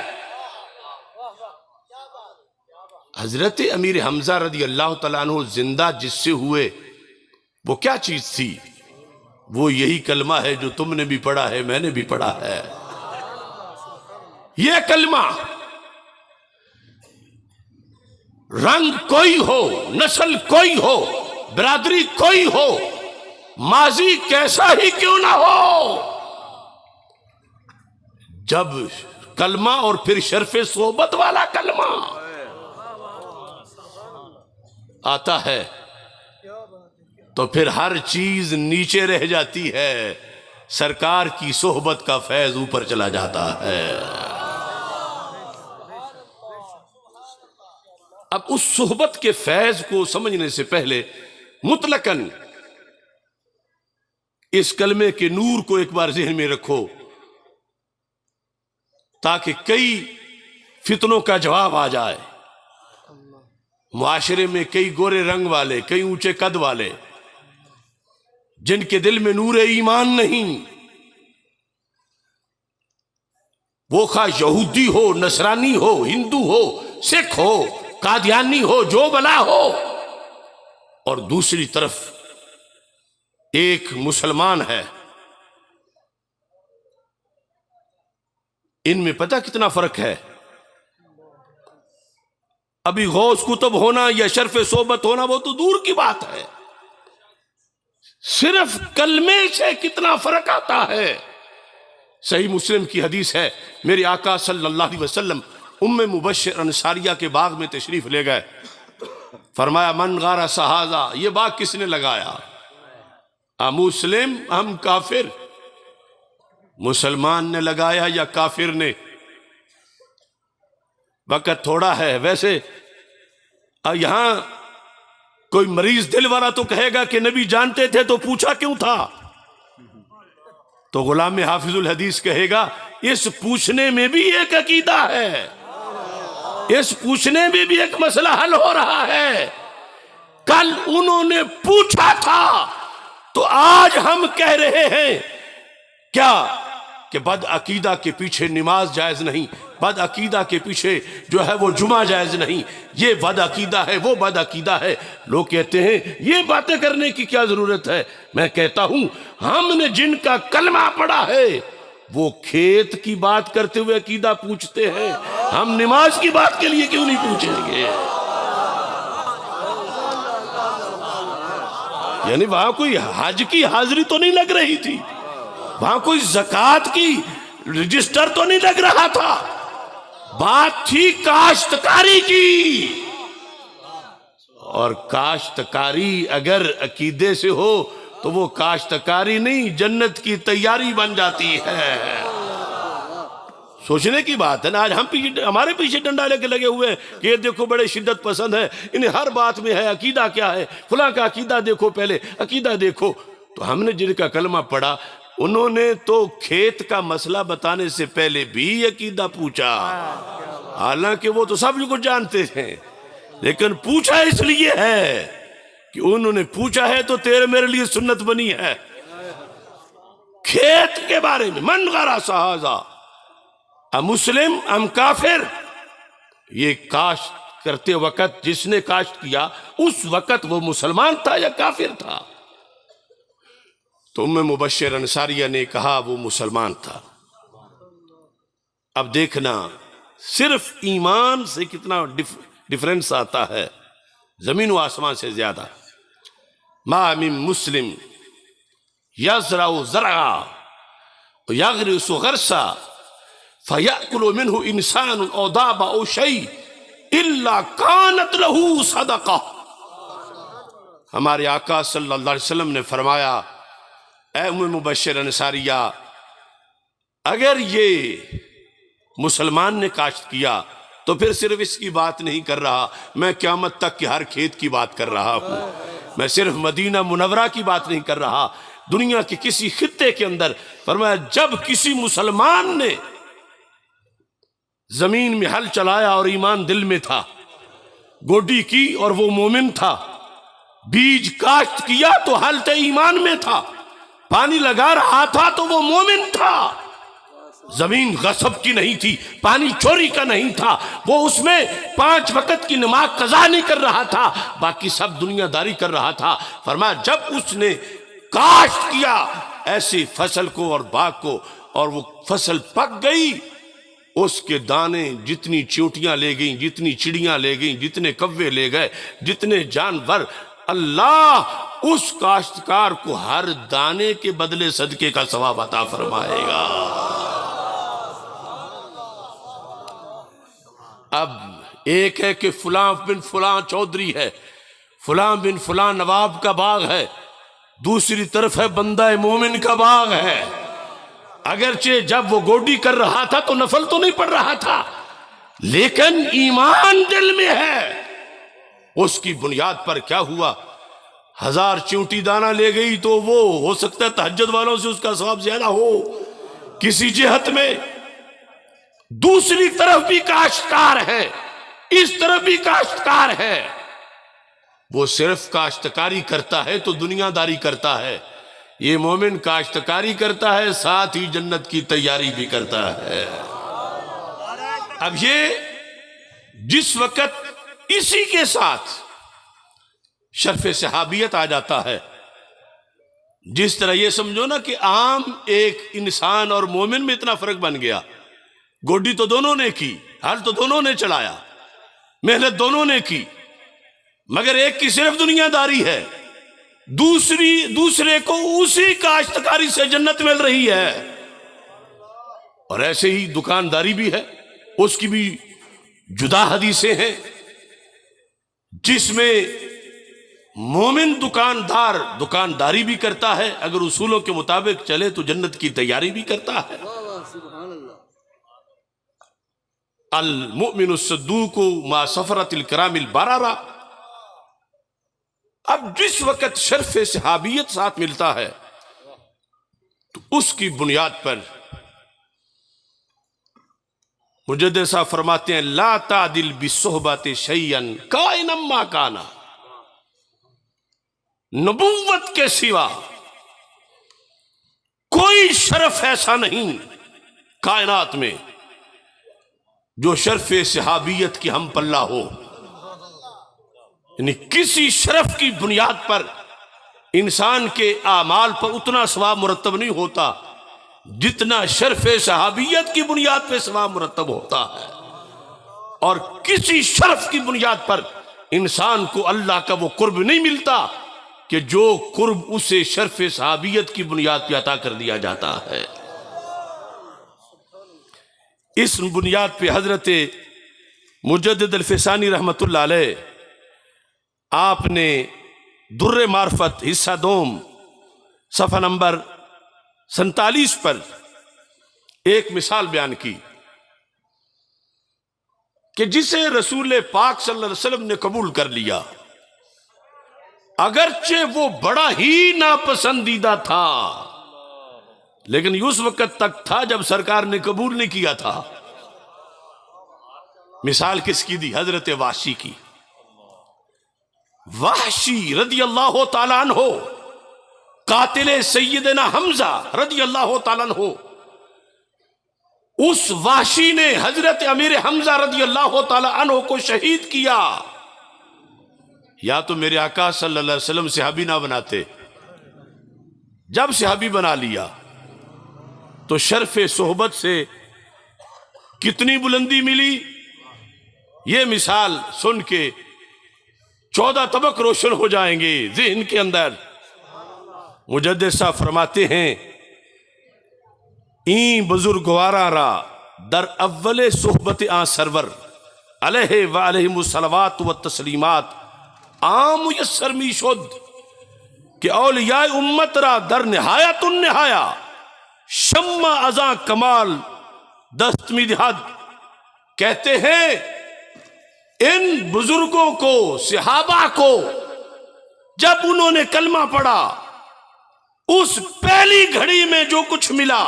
حضرت امیر حمزہ رضی اللہ تعالیٰ عنہ زندہ جس سے ہوئے وہ کیا چیز تھی؟ وہ یہی کلمہ ہے جو تم نے بھی پڑھا ہے، میں نے بھی پڑھا ہے. یہ کلمہ، رنگ کوئی ہو، نسل کوئی ہو، برادری کوئی ہو، ماضی کیسا ہی کیوں نہ ہو، جب کلمہ اور پھر شرف صحبت والا کلمہ آتا ہے تو پھر ہر چیز نیچے رہ جاتی ہے، سرکار کی صحبت کا فیض اوپر چلا جاتا ہے. اب اس صحبت کے فیض کو سمجھنے سے پہلے مطلقاً اس کلمے کے نور کو ایک بار ذہن میں رکھو، تاکہ کئی فتنوں کا جواب آ جائے. معاشرے میں کئی گورے رنگ والے، کئی اونچے قد والے، جن کے دل میں نور ایمان نہیں، وہ خواہ یہودی ہو، نصرانی ہو، ہندو ہو، سکھ ہو، قادیانی ہو، جو بلا ہو، اور دوسری طرف ایک مسلمان ہے. ان میں پتہ کتنا فرق ہے؟ ابھی غوث کتب ہونا یا شرف صحبت ہونا وہ تو دور کی بات ہے، صرف کلمے سے کتنا فرق آتا ہے. صحیح مسلم کی حدیث ہے، میرے آقا صلی اللہ علیہ وسلم ام مبشر انصاریہ کے باغ میں تشریف لے گئے. فرمایا من غارس ھذا، یہ باغ کس نے لگایا؟ مسلم ہم کافر؟ مسلمان نے لگایا یا کافر نے؟ وقت تھوڑا ہے. ویسے یہاں کوئی مریض دل والا تو کہے گا کہ نبی جانتے تھے تو پوچھا کیوں تھا؟ تو غلام حافظ الحدیث کہے گا اس پوچھنے میں بھی ایک عقیدہ ہے، اس پوچھنے میں بھی ایک مسئلہ حل ہو رہا ہے. کل انہوں نے پوچھا تھا تو آج ہم کہہ رہے ہیں کیا کہ بد عقیدہ کے پیچھے نماز جائز نہیں، بد عقیدہ کے پیچھے جو ہے وہ جمعہ جائز نہیں، یہ بد عقیدہ ہے، وہ بد عقیدہ ہے. لوگ کہتے ہیں یہ باتیں کرنے کی کیا ضرورت ہے؟ میں کہتا ہوں ہم نے جن کا کلمہ پڑھا ہے وہ کھیت کی بات کرتے ہوئے عقیدہ پوچھتے ہیں، ہم نماز کی بات کے لیے کیوں نہیں پوچھیں گے؟ یعنی وہاں کوئی حج کی حاضری تو نہیں لگ رہی تھی، وہاں کوئی زکوٰۃ کی رجسٹر تو نہیں لگ رہا تھا، بات تھی کاشتکاری کی. اور کاشتکاری اگر عقیدے سے ہو تو وہ کاشتکاری نہیں، جنت کی تیاری بن جاتی ہے. سوچنے کی بات ہے نا. آج ہمارے پیچھے ڈنڈا لے کے لگے ہوئے ہیں کہ یہ دیکھو بڑے شدت پسند ہے، انہیں ہر بات میں ہے عقیدہ کیا ہے، فلاں کا عقیدہ دیکھو، پہلے عقیدہ دیکھو. تو ہم نے جن کا کلمہ پڑھا انہوں نے تو کھیت کا مسئلہ بتانے سے پہلے بھی عقیدہ پوچھا، حالانکہ وہ تو سب کچھ جانتے ہیں، لیکن پوچھا اس لیے ہے کہ انہوں نے پوچھا ہے تو تیرے میرے لیے سنت بنی ہے. کھیت کے بارے میں من غرس ھذا مسلم ام کافر، یہ کاشت کرتے وقت جس نے کاشت کیا اس وقت وہ مسلمان تھا یا کافر تھا؟ تو ام مبشر انصاریہ نے کہا وہ مسلمان تھا. اب دیکھنا صرف ایمان سے کتنا ڈیفرنس آتا ہے، زمین و آسمان سے زیادہ. ما من مسلم یزرع زرعا یغرس غرسا فیأکل منہ انسان او دابہ او شیء الا کانت لہ صدقہ. ہمارے آقا صلی اللہ علیہ وسلم نے فرمایا اے ام مبشر انصاریہ، اگر یہ مسلمان نے کاشت کیا تو پھر صرف اس کی بات نہیں کر رہا، میں قیامت تک کے ہر کھیت کی بات کر رہا ہوں، میں صرف مدینہ منورہ کی بات نہیں کر رہا، دنیا کے کسی خطے کے اندر فرمایا جب کسی مسلمان نے زمین میں ہل چلایا اور ایمان دل میں تھا، گوڈی کی اور وہ مومن تھا، بیج کاشت کیا تو حالت ایمان میں تھا، پانی لگا رہا تھا تو وہ مومن تھا، زمین غصب کی نہیں تھی، پانی چوری کا نہیں تھا، وہ اس میں 5 وقت کی نماز قضا نہیں کر رہا تھا، باقی سب دنیا داری کر رہا تھا۔ فرمایا جب اس نے کاشت کیا ایسی فصل کو اور باغ کو اور وہ فصل پک گئی، اس کے دانے جتنی چیونٹیاں لے گئیں، جتنی چڑیاں لے گئیں، جتنے کوے لے گئے، جتنے جانور، اللہ اس کاشتکار کو ہر دانے کے بدلے صدقے کا ثواب عطا فرمائے گا۔ اب ایک ہے کہ فلاں بن فلاں چودھری ہے، فلاں بن فلاں نواب کا باغ ہے، دوسری طرف ہے بندہ مومن کا باغ ہے۔ اگرچہ جب وہ گوڈی کر رہا تھا تو نفل تو نہیں پڑھ رہا تھا، لیکن ایمان دل میں ہے۔ اس کی بنیاد پر کیا ہوا؟ 1000 چیونٹی دانہ لے گئی تو وہ ہو سکتا ہے تہجد والوں سے اس کا ثواب زیادہ ہو کسی جہت میں، دوسری طرف بھی کاشتکار ہے، اس طرف بھی کاشتکار ہے، وہ صرف کاشتکاری کرتا ہے تو دنیا داری کرتا ہے، یہ مومن کاشتکاری کرتا ہے ساتھ ہی جنت کی تیاری بھی کرتا ہے۔ اب یہ جس وقت اسی کے ساتھ شرف صحابیت آ جاتا ہے، جس طرح یہ سمجھو نا کہ عام ایک انسان اور مومن میں اتنا فرق بن گیا، گوڈی تو دونوں نے کی، ہل تو دونوں نے چلایا، محنت دونوں نے کی، مگر ایک کی صرف دنیا داری ہے، دوسرے کو اسی کاشتکاری سے جنت مل رہی ہے۔ اور ایسے ہی دکانداری بھی ہے، اس کی بھی جدا حدیثیں ہیں، جس میں مومن دکاندار دکانداری بھی کرتا ہے، اگر اصولوں کے مطابق چلے تو جنت کی تیاری بھی کرتا ہے۔ المؤمن الصدوق ما سفرت الکرام البررہ۔ اب جس وقت شرف صحابیت ساتھ ملتا ہے تو اس کی بنیاد پر مجدد صاحب فرماتے ہیں لا تعدل بالصحبت شیئا کائنا ما کانا، نبوت کے سوا کوئی شرف ایسا نہیں کائنات میں جو شرف صحابیت کی ہم پلہ ہو، یعنی کسی شرف کی بنیاد پر انسان کے اعمال پر اتنا ثواب مرتب نہیں ہوتا جتنا شرف صحابیت کی بنیاد پہ ثواب مرتب ہوتا ہے، اور کسی شرف کی بنیاد پر انسان کو اللہ کا وہ قرب نہیں ملتا کہ جو قرب اسے شرف صحابیت کی بنیاد پہ عطا کر دیا جاتا ہے۔ اس بنیاد پہ حضرت مجدد الفسانی رحمت اللہ علیہ آپ نے در معرفت حصہ دوم صفحہ نمبر 47 پر ایک مثال بیان کی کہ جسے رسول پاک صلی اللہ علیہ وسلم نے قبول کر لیا، اگرچہ وہ بڑا ہی ناپسندیدہ تھا، لیکن اس وقت تک تھا جب سرکار نے قبول نہیں کیا تھا۔ مثال کس کی دی؟ حضرت وحشی کی۔ وحشی رضی اللہ تعالیٰ عنہ، قاتل سیدنا حمزہ رضی اللہ تعالیٰ عنہ، اس وحشی نے حضرت امیر حمزہ رضی اللہ تعالیٰ عنہ کو شہید کیا۔ یا تو میرے آقا صلی اللہ علیہ وسلم صحابی نہ بناتے، جب صحابی بنا لیا تو شرف صحبت سے کتنی بلندی ملی، یہ مثال سن کے 14 طبق روشن ہو جائیں گے ذہن کے اندر۔ مجدد صاحب فرماتے ہیں این بزرگوارا را در اول صحبت آن سرور علیہ وآلہم الصلوات والتسلیمات عام میسر می شد کہ اولیاء امت را در نہایت النہایا شمع ازاں کمال دست می دہد. کہتے ہیں ان بزرگوں کو، صحابہ کو، جب انہوں نے کلمہ پڑھا اس پہلی گھڑی میں جو کچھ ملا،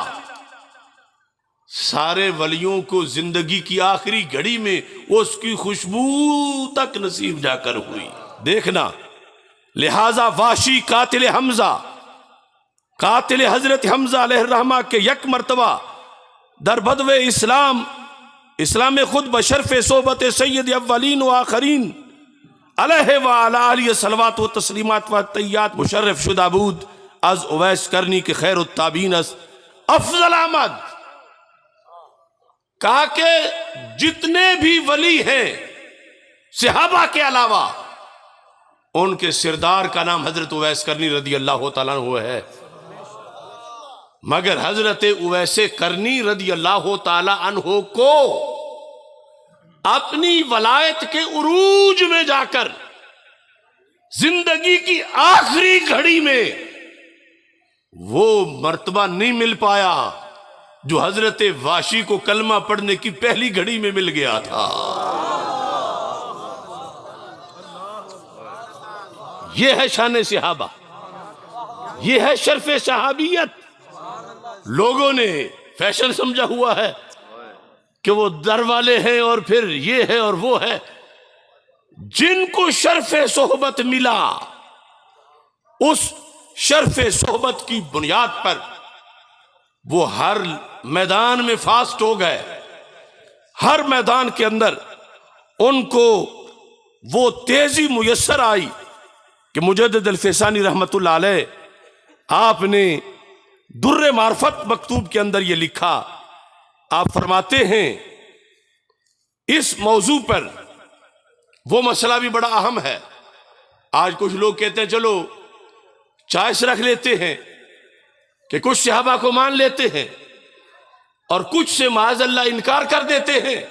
سارے ولیوں کو زندگی کی آخری گھڑی میں اس کی خوشبو تک نصیب جا کر ہوئی. دیکھنا، لہذا واشی قاتل حمزہ، قاتل حضرت حمزہ علیہ الرحمہ کے یک مرتبہ در بدو اسلام، اسلام خود بشرف صحبت سید اولین و آخرین علیہ وعلی آلہ صلوات و تسلیمات و تحیات مشرف شدہ بود از اویس کرنی کے خیر التابعین است. افضل احمد کہا کہ جتنے بھی ولی ہیں صحابہ کے علاوہ، ان کے سردار کا نام حضرت اویس کرنی رضی اللہ تعالیٰ عنہ ہے، مگر حضرت اویس کرنی رضی اللہ تعالیٰ عنہ کو اپنی ولایت کے عروج میں جا کر زندگی کی آخری گھڑی میں وہ مرتبہ نہیں مل پایا جو حضرت واشی کو کلمہ پڑھنے کی پہلی گھڑی میں مل گیا تھا. یہ ہے شان صحابہ، یہ ہے شرف صحابیت. لوگوں نے فیشن سمجھا ہوا ہے کہ وہ در والے ہیں اور پھر یہ ہے اور وہ ہے. جن کو شرف صحبت ملا، اس شرف صحبت کی بنیاد پر وہ ہر میدان میں فاسٹ ہو گئے. ہر میدان کے اندر ان کو وہ تیزی میسر آئی کہ مجدد الفیسانی رحمت اللہ علیہ آپ نے در معرفت مکتوب کے اندر یہ لکھا. آپ فرماتے ہیں اس موضوع پر، وہ مسئلہ بھی بڑا اہم ہے. آج کچھ لوگ کہتے ہیں چلو چوائس رکھ لیتے ہیں کہ کچھ صحابہ کو مان لیتے ہیں اور کچھ سے معاذ اللہ انکار کر دیتے ہیں.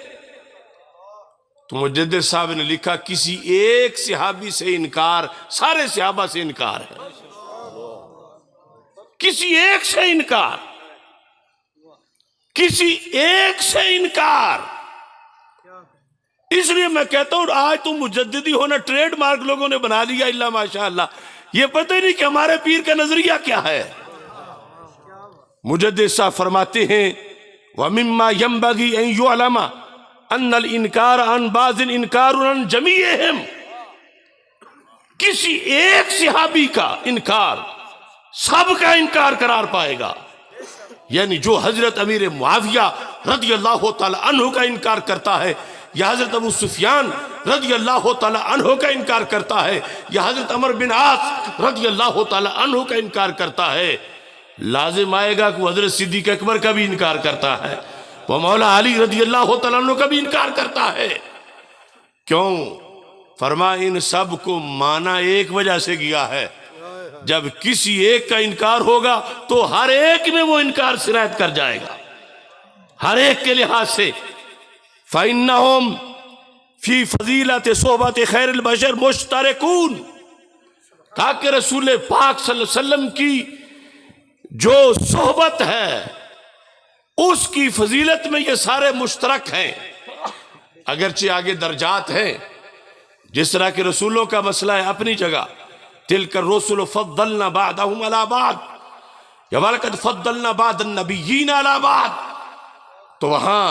تو مجدد صاحب نے لکھا کسی ایک صحابی سے انکار سارے صحابہ سے انکار ہے. کسی ایک سے انکار، کسی ایک سے انکار. اس لیے میں کہتا ہوں آج تو مجددی ہونا ٹریڈ مارک لوگوں نے بنا لیا، اللہ ماشاءاللہ. یہ پتہ نہیں کہ ہمارے پیر کا نظریہ کیا ہے. مجدد صاحب فرماتے ہیں وَمِمَّا يَنبَغِي أَن يُعْلَمَ أَنَّ الْإِنْكَارَ عَنْ بَعْضٍ إِنْكَارٌ عَنْ جَمِيعِهِمْ. کسی ایک صحابی کا انکار سب کا انکار قرار پائے گا. یعنی جو حضرت امیر معاویہ رضی اللہ تعالی عنہ کا انکار کرتا ہے، یا حضرت ابو سفیان رضی اللہ تعالی عنہ کا انکار کرتا ہے، یا حضرت عمر بن عاص رضی اللہ تعالی عنہ کا انکار کرتا ہے، لازم آئے گا کہ وہ حضرت صدیق اکبر کا بھی انکار کرتا ہے، وہ مولا علی رضی اللہ تعالی عنہ کا بھی انکار کرتا ہے. کیوں؟ فرما ان سب کو مانا ایک وجہ سے گیا ہے. جب کسی ایک کا انکار ہوگا تو ہر ایک میں وہ انکار سرایت کر جائے گا، ہر ایک کے لحاظ سے. فَإِنَّهُمْ فِي فَضِيلَةِ صُحْبَةِ خَيْرِ الْبَشَرِ مُشْتَرِكُونَ. تاکہ رسول پاک صلی اللہ علیہ وسلم کی جو صحبت ہے اس کی فضیلت میں یہ سارے مشترک ہیں. اگرچہ آگے درجات ہیں، جس طرح کہ رسولوں کا مسئلہ ہے اپنی جگہ، تِلْكَ الرُّسُلُ فَضَّلْنَا بَعْدَهُمْ عَلَى بَعْضٍ یا وَلَقَدْ فَضَّلْنَا بَعْضَ النَّبِيِّينَ عَلَى بَعْضٍ. تو وہاں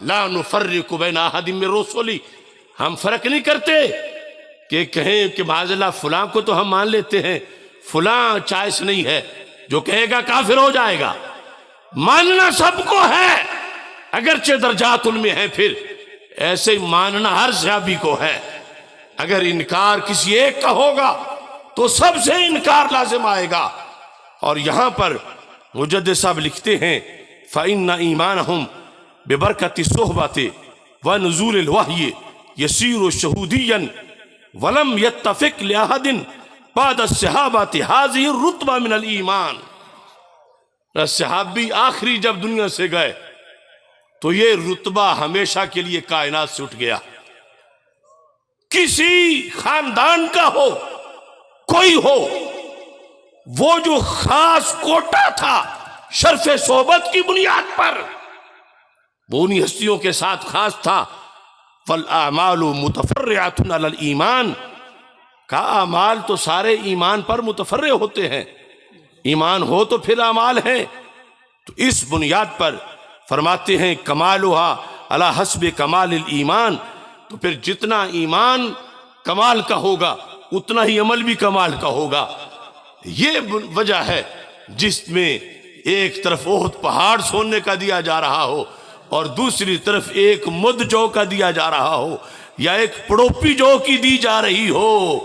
لَا نُفَرِّقُ بَيْنَ أَحَدٍ مِّن رُّسُلِهِ، ہم فرق نہیں کرتے کہ کہیں کہ معاذ اللہ فلاں کو تو ہم مان لیتے ہیں، فلاں چائس نہیں ہے، جو کہے گا کافر ہو جائے گا. ماننا سب کو ہے، اگرچہ درجات ان میں ہیں. پھر ایسے ہی ماننا ہر صحابی کو ہے. اگر انکار کسی ایک کا ہوگا تو سب سے انکار لازم آئے گا. اور یہاں پر مجدد صاحب لکھتے ہیں فَإِنَّ إِيمَانَهُمْ بِبَرْكَةِ الصُّحْبَةِ وَنُزُولِ الْوَحْيِ يَسِيرُ شَهُودِيًّا وَلَمْ يَتَّفِقْ لِأَحَدٍ بَعْدَ الصِّحَابَةِ هَذِهِ الرُّتْبَةِ مِنَ الْإِيمَانِ. صحابی آخری جب دنیا سے گئے تو یہ رتبہ ہمیشہ کے لیے کائنات سے اٹھ گیا. کسی خاندان کا ہو، کوئی ہو، وہ جو خاص کوٹا تھا شرف صحبت کی بنیاد پر وہ انہی ہستیوں کے ساتھ خاص تھا. فالاعمال متفرعۃ علی الایمان، کہا اعمال تو سارے ایمان پر متفرع ہوتے ہیں، ایمان ہو تو پھر اعمال ہیں. تو اس بنیاد پر فرماتے ہیں کمالھا علی حسب کمال الایمان، تو پھر جتنا ایمان کمال کا ہوگا اتنا ہی عمل بھی کمال کا ہوگا. یہ وجہ ہے جس میں ایک طرف احد پہاڑ سونے کا دیا جا رہا ہو اور دوسری طرف ایک مد جو کا دیا جا رہا ہو، یا ایک پڑوپی جو کی دی جا رہی ہو.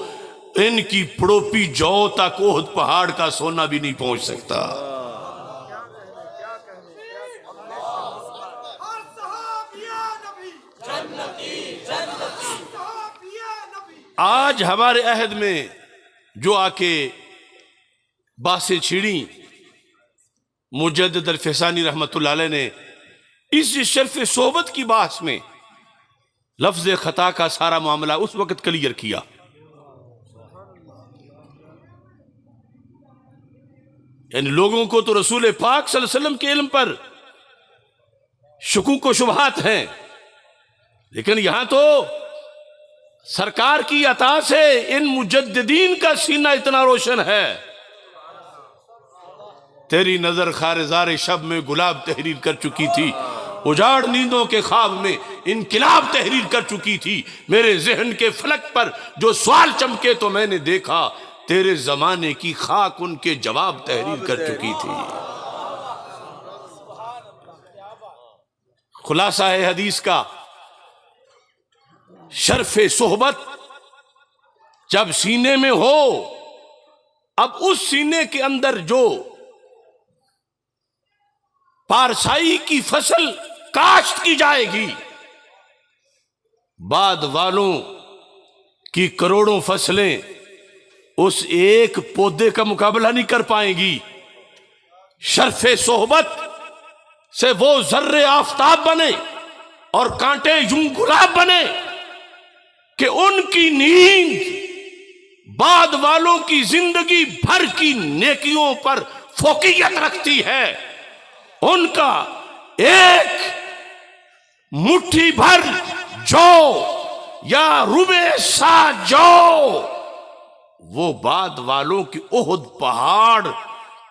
ان کی پڑوپی جو تک احد پہاڑ کا سونا بھی نہیں پہنچ سکتا. آج ہمارے عہد میں جو آ کے باسیں چھڑیں مجدد الفسانی رحمت اللہ علیہ نے اس شرف صحبت کی بحث میں لفظ خطا کا سارا معاملہ اس وقت کلیئر کیا. یعنی لوگوں کو تو رسول پاک صلی اللہ علیہ وسلم کے علم پر شکوک و شبہات ہیں، لیکن یہاں تو سرکار کی عطا سے ان مجددین کا سینہ اتنا روشن ہے. تیری نظر خارزار شب میں گلاب تحریر کر چکی تھی، اجاڑ نیندوں کے خواب میں انقلاب تحریر کر چکی تھی. میرے ذہن کے فلک پر جو سوال چمکے تو میں نے دیکھا تیرے زمانے کی خاک ان کے جواب تحریر کر چکی تھی. خلاصہ ہے حدیث کا، شرف صحبت جب سینے میں ہو، اب اس سینے کے اندر جو پارسائی کی فصل کاشت کی جائے گی، بعد والوں کی کروڑوں فصلیں اس ایک پودے کا مقابلہ نہیں کر پائیں گی. شرف صحبت سے وہ ذرے آفتاب بنے اور کانٹے یوں گلاب بنے کہ ان کی نیند بعد والوں کی زندگی بھر کی نیکیوں پر فوقیت رکھتی ہے. ان کا ایک مٹھی بھر جو یا ربع سا جو وہ بعد والوں کی احد پہاڑ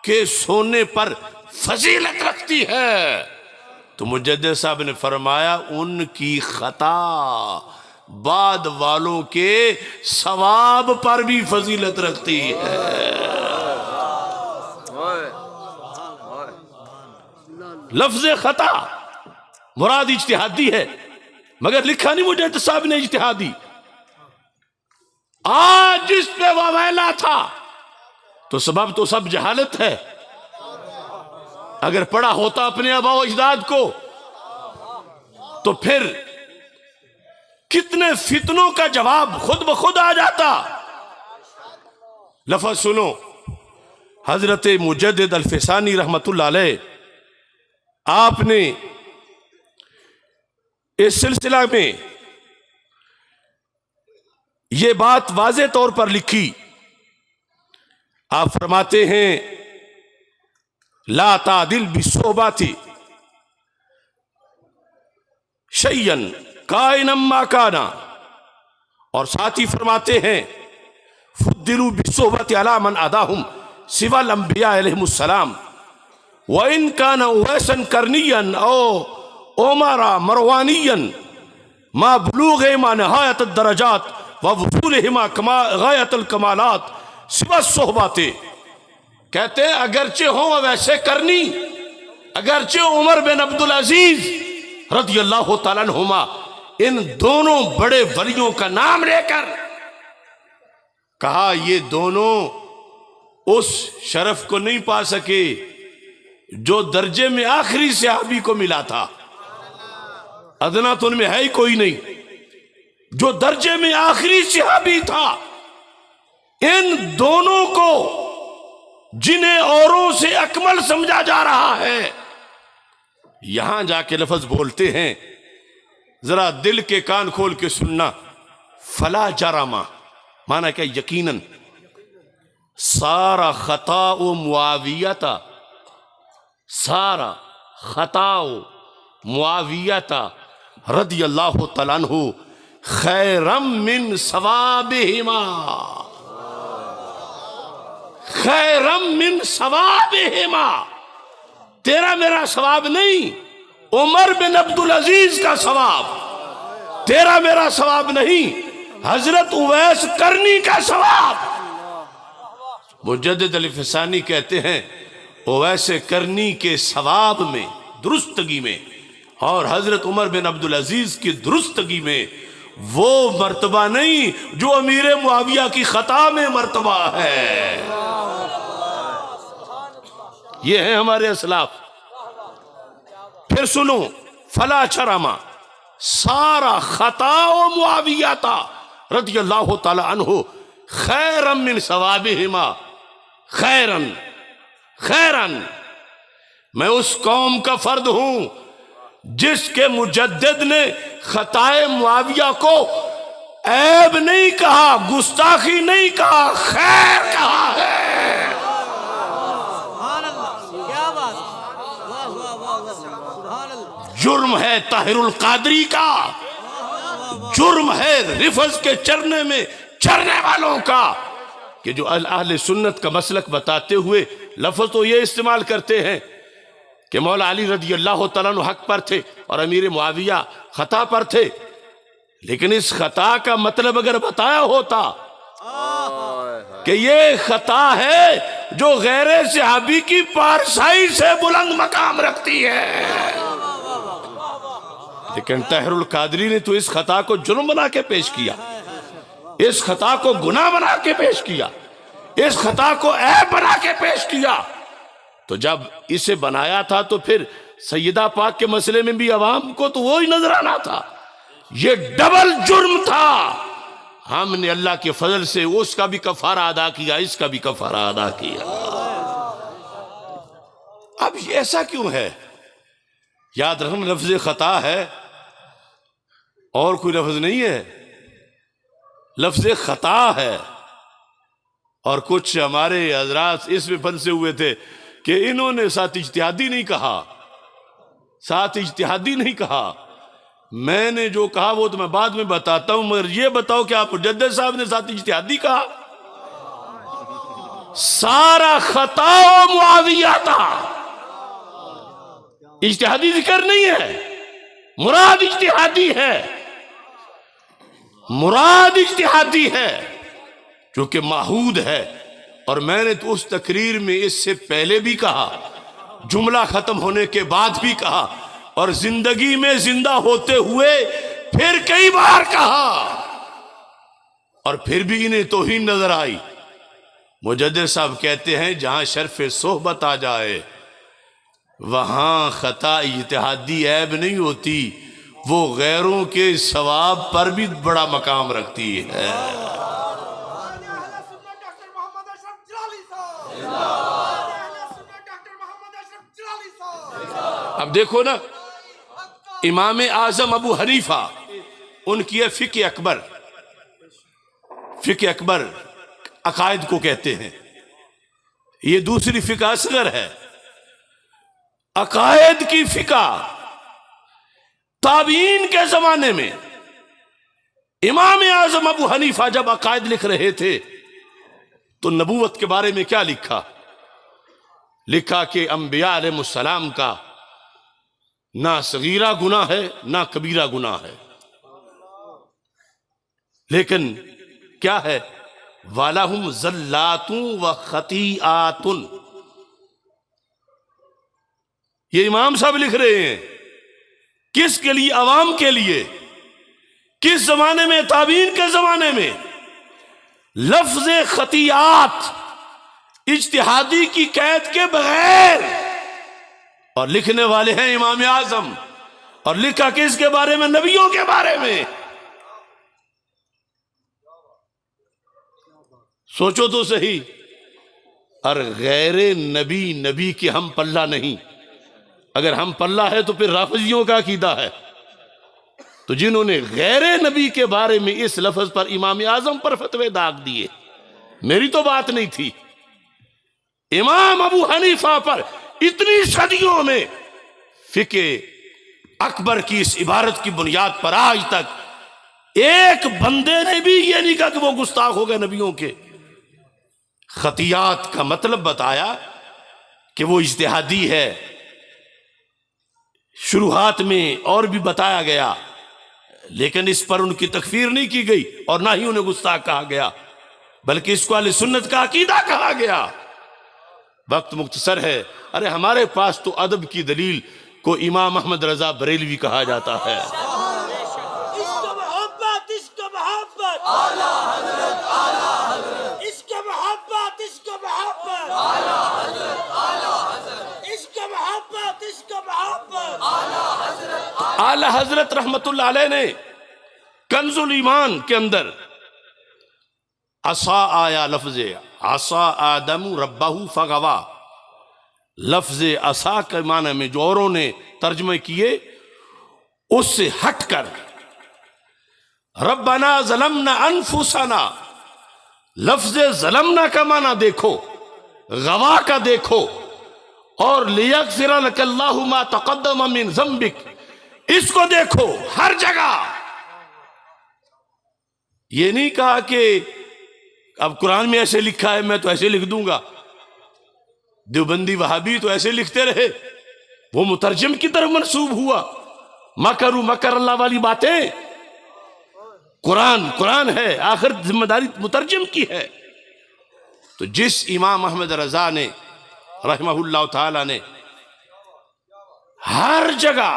کے سونے پر فضیلت رکھتی ہے. تو مجدد صاحب نے فرمایا ان کی خطا بعد والوں کے ثواب پر بھی فضیلت رکھتی ہے. لفظ خطا مراد اجتہادی ہے، مگر لکھا نہیں مجدد صاحب نے اجتہادی. آج جس پہ وویلا تھا تو سبب تو سب جہالت ہے. اگر پڑھا ہوتا اپنے آباء و اجداد کو تو پھر کتنے فتنوں کا جواب خود بخود آ جاتا. لفظ سنو، حضرت مجدد الفسانی رحمت اللہ علیہ آپ نے اس سلسلہ میں یہ بات واضح طور پر لکھی. آپ فرماتے ہیں لا تعدل بالصحبات شیئا کائنا ما کانا، اور ساتھ ہی فرماتے ہیں فضلوا بالصحبت علی من عداہم سوى الانبیاء علیہم السلام وَإِن كَانَ اُوَيْسًا كَرْنِيًّا أَوْ عُمَرَ مَرْوَانِيًّا مَا بُلُوغِهِمَا نِهَایَةَ الدَّرَجَاتِ وَوُصُولِهِمَا غَایَةَ الْکَمَالَاتِ سِوَى الصُّحْبَاتِ. کہتے ہیں اگرچہ ہوں ویسے کرنی، اگرچہ عمر بن عبدالعزیز رضی اللہ تعالیٰ عنہما ان دونوں بڑے ولیوں کا نام لے کر کہا یہ دونوں اس شرف کو نہیں پا سکے جو درجے میں آخری صحابی کو ملا تھا. ادنا تو ان میں ہے ہی کوئی نہیں. جو درجے میں آخری صحابی تھا، ان دونوں کو جنہیں اوروں سے اکمل سمجھا جا رہا ہے، یہاں جا کے لفظ بولتے ہیں، ذرا دل کے کان کھول کے سننا. فلا جرما مانا کہ یقیناً سارا خطا و معاویہ تھا سارا خطاؤ معاویہ رضی اللہ تعالیٰ عنہ خیرم من ثوابہما، خیرم من ثوابہما، تیرا میرا ثواب نہیں، عمر بن عبدالعزیز کا ثواب، تیرا میرا ثواب نہیں، حضرت اویس کرنی کا ثواب۔ مجدد علی فسانی کہتے ہیں اویس کرنی کے ثواب میں، درستگی میں، اور حضرت عمر بن عبدالعزیز کی درستگی میں وہ مرتبہ نہیں جو امیر معاویہ کی خطا میں مرتبہ ہے۔ یہ ہیں ہمارے اسلاف۔ پھر سنو، فلا چرما سارا خطا معاویہ رضی اللہ تعالی عنہ خیرم من ثوابہما، خیرن خیرن، میں اس قوم کا فرد ہوں جس کے مجدد نے خطائے معاویہ کو عیب نہیں کہا، گستاخی نہیں کہا، خیر کہا ہے۔ جرم ہے طاہر القادری کا، جرم ہے رفض کے چرنے میں چرنے والوں کا، کہ جو اہل سنت کا مسلک بتاتے ہوئے لفظ تو یہ استعمال کرتے ہیں کہ مولا علی رضی اللہ تعالیٰ عنہ حق پر تھے اور امیر معاویہ خطا پر تھے، لیکن اس خطا کا مطلب اگر بتایا ہوتا کہ یہ خطا ہے جو غیر صحابی کی پارسائی سے بلند مقام رکھتی ہے، لیکن طاہر القادری نے تو اس خطا کو جرم بنا کے پیش کیا، اس خطا کو گناہ بنا کے پیش کیا، اس خطا کو عیب بنا کے پیش کیا۔ تو جب اسے بنایا تھا تو پھر سیدہ پاک کے مسئلے میں بھی عوام کو تو وہی نظر آنا تھا، یہ ڈبل جرم تھا۔ ہم نے اللہ کے فضل سے اس کا بھی کفارہ ادا کیا، اس کا بھی کفارہ ادا کیا۔ اب یہ ایسا کیوں ہے؟ یاد رکھنا لفظ خطا ہے اور کوئی لفظ نہیں ہے، لفظ خطا ہے۔ اور کچھ ہمارے حضرات اس میں پھنسے ہوئے تھے کہ انہوں نے ساتھ اجتہادی نہیں کہا، ساتھ اجتہادی نہیں کہا۔ میں نے جو کہا وہ تو میں بعد میں بتاتا ہوں، مگر یہ بتاؤ کہ آپ مجدد صاحب نے ساتھ اجتہادی کہا؟ سارا خطا معاویہ تھا، اجتہادی ذکر نہیں ہے، مراد اجتہادی ہے، مراد اجتہادی ہے جو کہ معہود ہے۔ اور میں نے تو اس تقریر میں اس سے پہلے بھی کہا، جملہ ختم ہونے کے بعد بھی کہا، اور زندگی میں زندہ ہوتے ہوئے پھر کئی بار کہا، اور پھر بھی انہیں توہین نظر آئی۔ مجدد صاحب کہتے ہیں جہاں شرف صحبت آ جائے وہاں خطا اجتہادی عیب نہیں ہوتی، وہ غیروں کے ثواب پر بھی بڑا مقام رکھتی ہے۔ اب دیکھو نا، امام اعظم ابو حنیفہ، ان کی ہے فقہ اکبر، فقہ اکبر عقائد کو کہتے ہیں، یہ دوسری فقہ اصغر ہے۔ عقائد کی فقہ تابعین کے زمانے میں امام اعظم ابو حنیفہ جب عقائد لکھ رہے تھے تو نبوت کے بارے میں کیا لکھا؟ لکھا کہ انبیاء علیہ السلام کا نہ صغیرہ گناہ ہے نہ کبیرہ گناہ ہے، لیکن کیا ہے؟ وَلَهُمْ زَلَّاتٌ وَخَطِيئَاتٌ۔ یہ امام صاحب لکھ رہے ہیں، کس کے لیے؟ عوام کے لیے۔ کس زمانے میں؟ تابعین کے زمانے میں۔ لفظ خطیات اجتہادی کی قید کے بغیر، اور لکھنے والے ہیں امام اعظم، اور لکھا کس کے بارے میں؟ نبیوں کے بارے میں۔ سوچو تو صحیح، اور غیر نبی نبی کی ہم پلہ نہیں، اگر ہم پلہ ہے تو پھر رافضیوں کا عقیدہ ہے۔ تو جنہوں نے غیر نبی کے بارے میں اس لفظ پر امام اعظم پر فتوے داغ دیے، میری تو بات نہیں تھی، امام ابو حنیفہ پر اتنی صدیوں میں فقہ اکبر کی اس عبارت کی بنیاد پر آج تک ایک بندے نے بھی یہ نہیں کہا کہ وہ گستاخ ہو گئے نبیوں کے۔ خطیات کا مطلب بتایا کہ وہ اجتہادی ہے، شروحات میں اور بھی بتایا گیا، لیکن اس پر ان کی تکفیر نہیں کی گئی اور نہ ہی انہیں گستاخ کہا گیا، بلکہ اس کو اہل سنت کا عقیدہ کہا گیا۔ وقت مختصر ہے، ارے ہمارے پاس تو ادب کی دلیل کو امام احمد رضا بریلوی کہا جاتا ہے۔ اعلی حضرت رحمت اللہ علیہ نے کنز الایمان کے اندر عصا آیا، لفظ عصا آدم ربہ فغوا، لفظ عصا کے معنی میں جو اوروں نے ترجمے کیے اس سے ہٹ کر ربنا ظلمنا انفسنا، لفظ ظلمنا کا معنی دیکھو، غوا کا دیکھو، اور لیغفر لک اللہ ما تقدم من ذنبک، اس کو دیکھو ہر جگہ۔ یہ نہیں کہا کہ اب قرآن میں ایسے لکھا ہے میں تو ایسے لکھ دوں گا، دیوبندی وہابی تو ایسے لکھتے رہے، وہ مترجم کی طرف منسوب ہوا۔ مکروا مکر اللہ والی باتیں، قرآن ہے، آخر ذمہ داری مترجم کی ہے۔ تو جس امام احمد رضا نے رحمہ اللہ تعالی نے ہر جگہ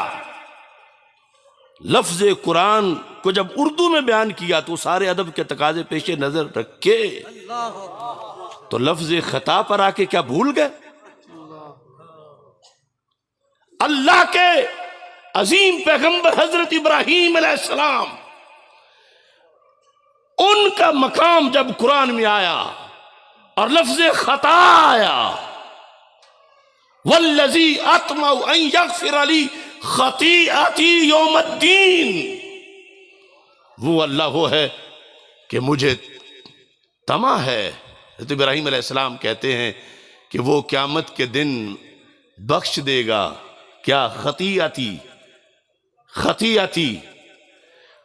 لفظ قرآن کو جب اردو میں بیان کیا تو سارے ادب کے تقاضے پیش نظر رکھے تو لفظ خطا پر آ کے کیا بھول گئے؟ اللہ کے عظیم پیغمبر حضرت ابراہیم علیہ السلام، ان کا مقام جب قرآن میں آیا اور لفظ خطا آیا، والذی اطمع ان یغفر لی خطیئتی یوم الدین، وہ اللہ وہ ہے کہ مجھے طمع ہے۔ حضرت ابراہیم علیہ السلام کہتے ہیں کہ وہ قیامت کے دن بخش دے گا کیا؟ خطیئتی۔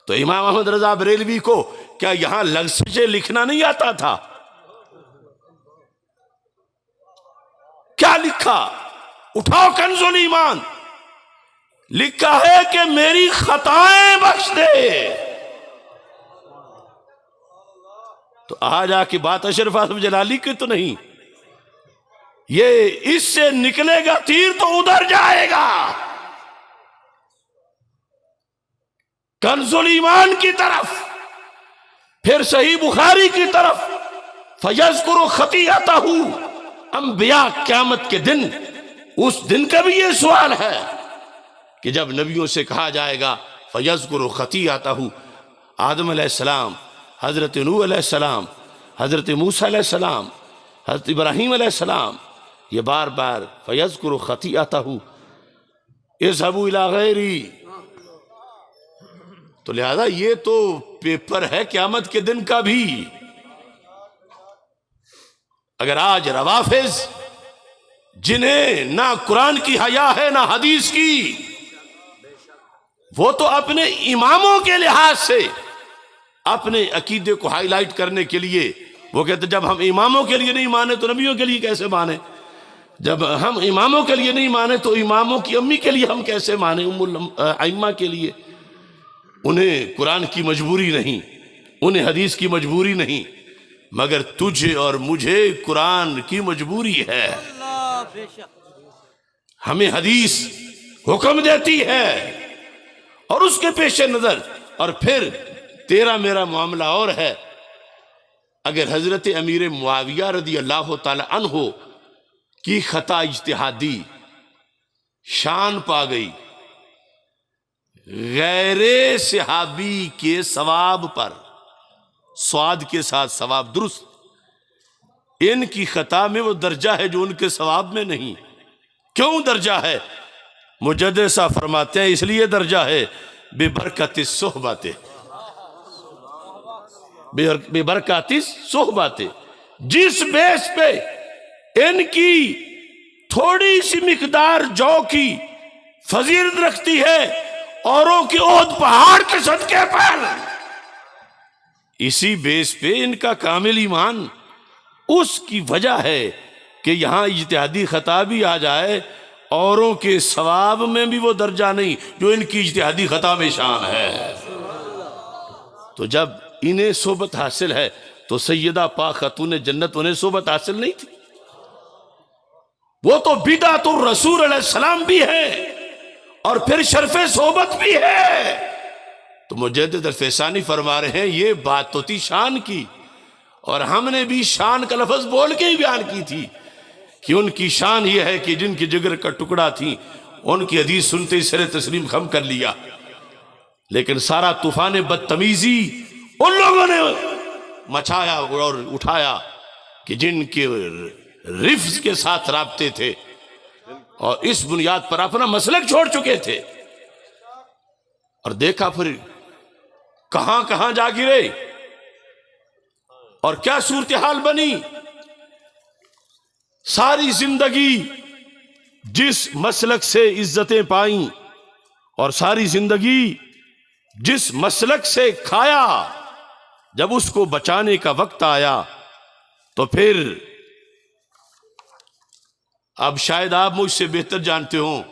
تو امام احمد رضا بریلوی کو کیا یہاں لفظ لکھنا نہیں آتا تھا؟ کیا لکھا؟ اٹھاؤ کنز الایمان، لکھا ہے کہ میری خطائیں بخش دے۔ تو آج آ کی بات اشرف آصف جلالی کی تو نہیں، یہ اس سے نکلے گا تیر تو ادھر جائے گا، کنز الایمان کی طرف، پھر صحیح بخاری کی طرف۔ فَيَذْكُرُ خَطِيئَتَهُ، انبیاء قیامت کے دن، اس دن کا بھی یہ سوال ہے کہ جب نبیوں سے کہا جائے گا فَيَذْكُرُ خَطِيئَتَهُ، آدم علیہ السلام، حضرت نوح علیہ السلام، حضرت موسیٰ علیہ السلام، حضرت ابراہیم علیہ السلام، یہ بار بار فَيَذْكُرُ خَطِيئَتَهُ اذْهَبُوا إِلَىٰ غَيْرِي۔ تو لہذا یہ تو پیپر ہے قیامت کے دن کا بھی۔ اگر آج روافظ جنہیں نہ قرآن کی حیا ہے نہ حدیث کی، وہ تو اپنے اماموں کے لحاظ سے اپنے عقیدے کو ہائی لائٹ کرنے کے لیے وہ کہتے جب ہم اماموں کے لیے نہیں مانے تو نبیوں کے لیے کیسے مانے، جب ہم اماموں کے لیے نہیں مانے تو اماموں کی امی کے لیے ہم کیسے مانے، ام الائمہ کے لیے۔ انہیں قرآن کی مجبوری نہیں، انہیں حدیث کی مجبوری نہیں، مگر تجھے اور مجھے قرآن کی مجبوری ہے۔ ہمیں حدیث حکم دیتی ہے اور اس کے پیش نظر، اور پھر تیرا میرا معاملہ اور ہے۔ اگر حضرت امیر معاویہ رضی اللہ تعالی عنہ کی خطا اجتہادی شان پا گئی غیر صحابی کے ثواب پر، سواد کے ساتھ ثواب درست، ان کی خطا میں وہ درجہ ہے جو ان کے ثواب میں نہیں۔ کیوں درجہ ہے؟ مجدد صاحب فرماتے ہیں اس لیے درجہ ہے بے برکت صحبت، بے برکت صحبت، جس بیس پہ ان کی تھوڑی سی مقدار جو کی فضیلت رکھتی ہے اوروں کی عہد پہاڑ کے صدقے پر. اسی بیس پہ ان کا کامل ایمان. اس کی وجہ ہے کہ یہاں اجتہادی خطا بھی آ جائے اوروں کے ثواب میں بھی وہ درجہ نہیں جو ان کی اجتہادی خطا میں شان ہے. تو جب انہیں صحبت حاصل ہے تو سیدہ پاک خاتون جنت انہیں صحبت حاصل نہیں تھی. وہ تو بدعت الرسول علیہ السلام بھی ہے اور پھر شرف صحبت بھی ہے. تو مجدد الفیسانی فرما رہے ہیں یہ بات تو تھی شان کی، اور ہم نے بھی شان کا لفظ بول کے ہی بیان کی تھی کہ ان کی شان یہ ہے کہ جن کی جگر کا ٹکڑا تھی ان کی حدیث سنتے ہی سر تسلیم خم کر لیا. لیکن سارا طوفان بدتمیزی ان لوگوں نے مچایا اور اٹھایا کہ جن کے رفظ کے ساتھ رابطے تھے اور اس بنیاد پر اپنا مسلک چھوڑ چکے تھے. اور دیکھا پھر کہاں کہاں جا گرے اور کیا صورتحال بنی. ساری زندگی جس مسلک سے عزتیں پائیں اور ساری زندگی جس مسلک سے کھایا، جب اس کو بچانے کا وقت آیا تو پھر اب شاید آپ مجھ سے بہتر جانتے ہوں،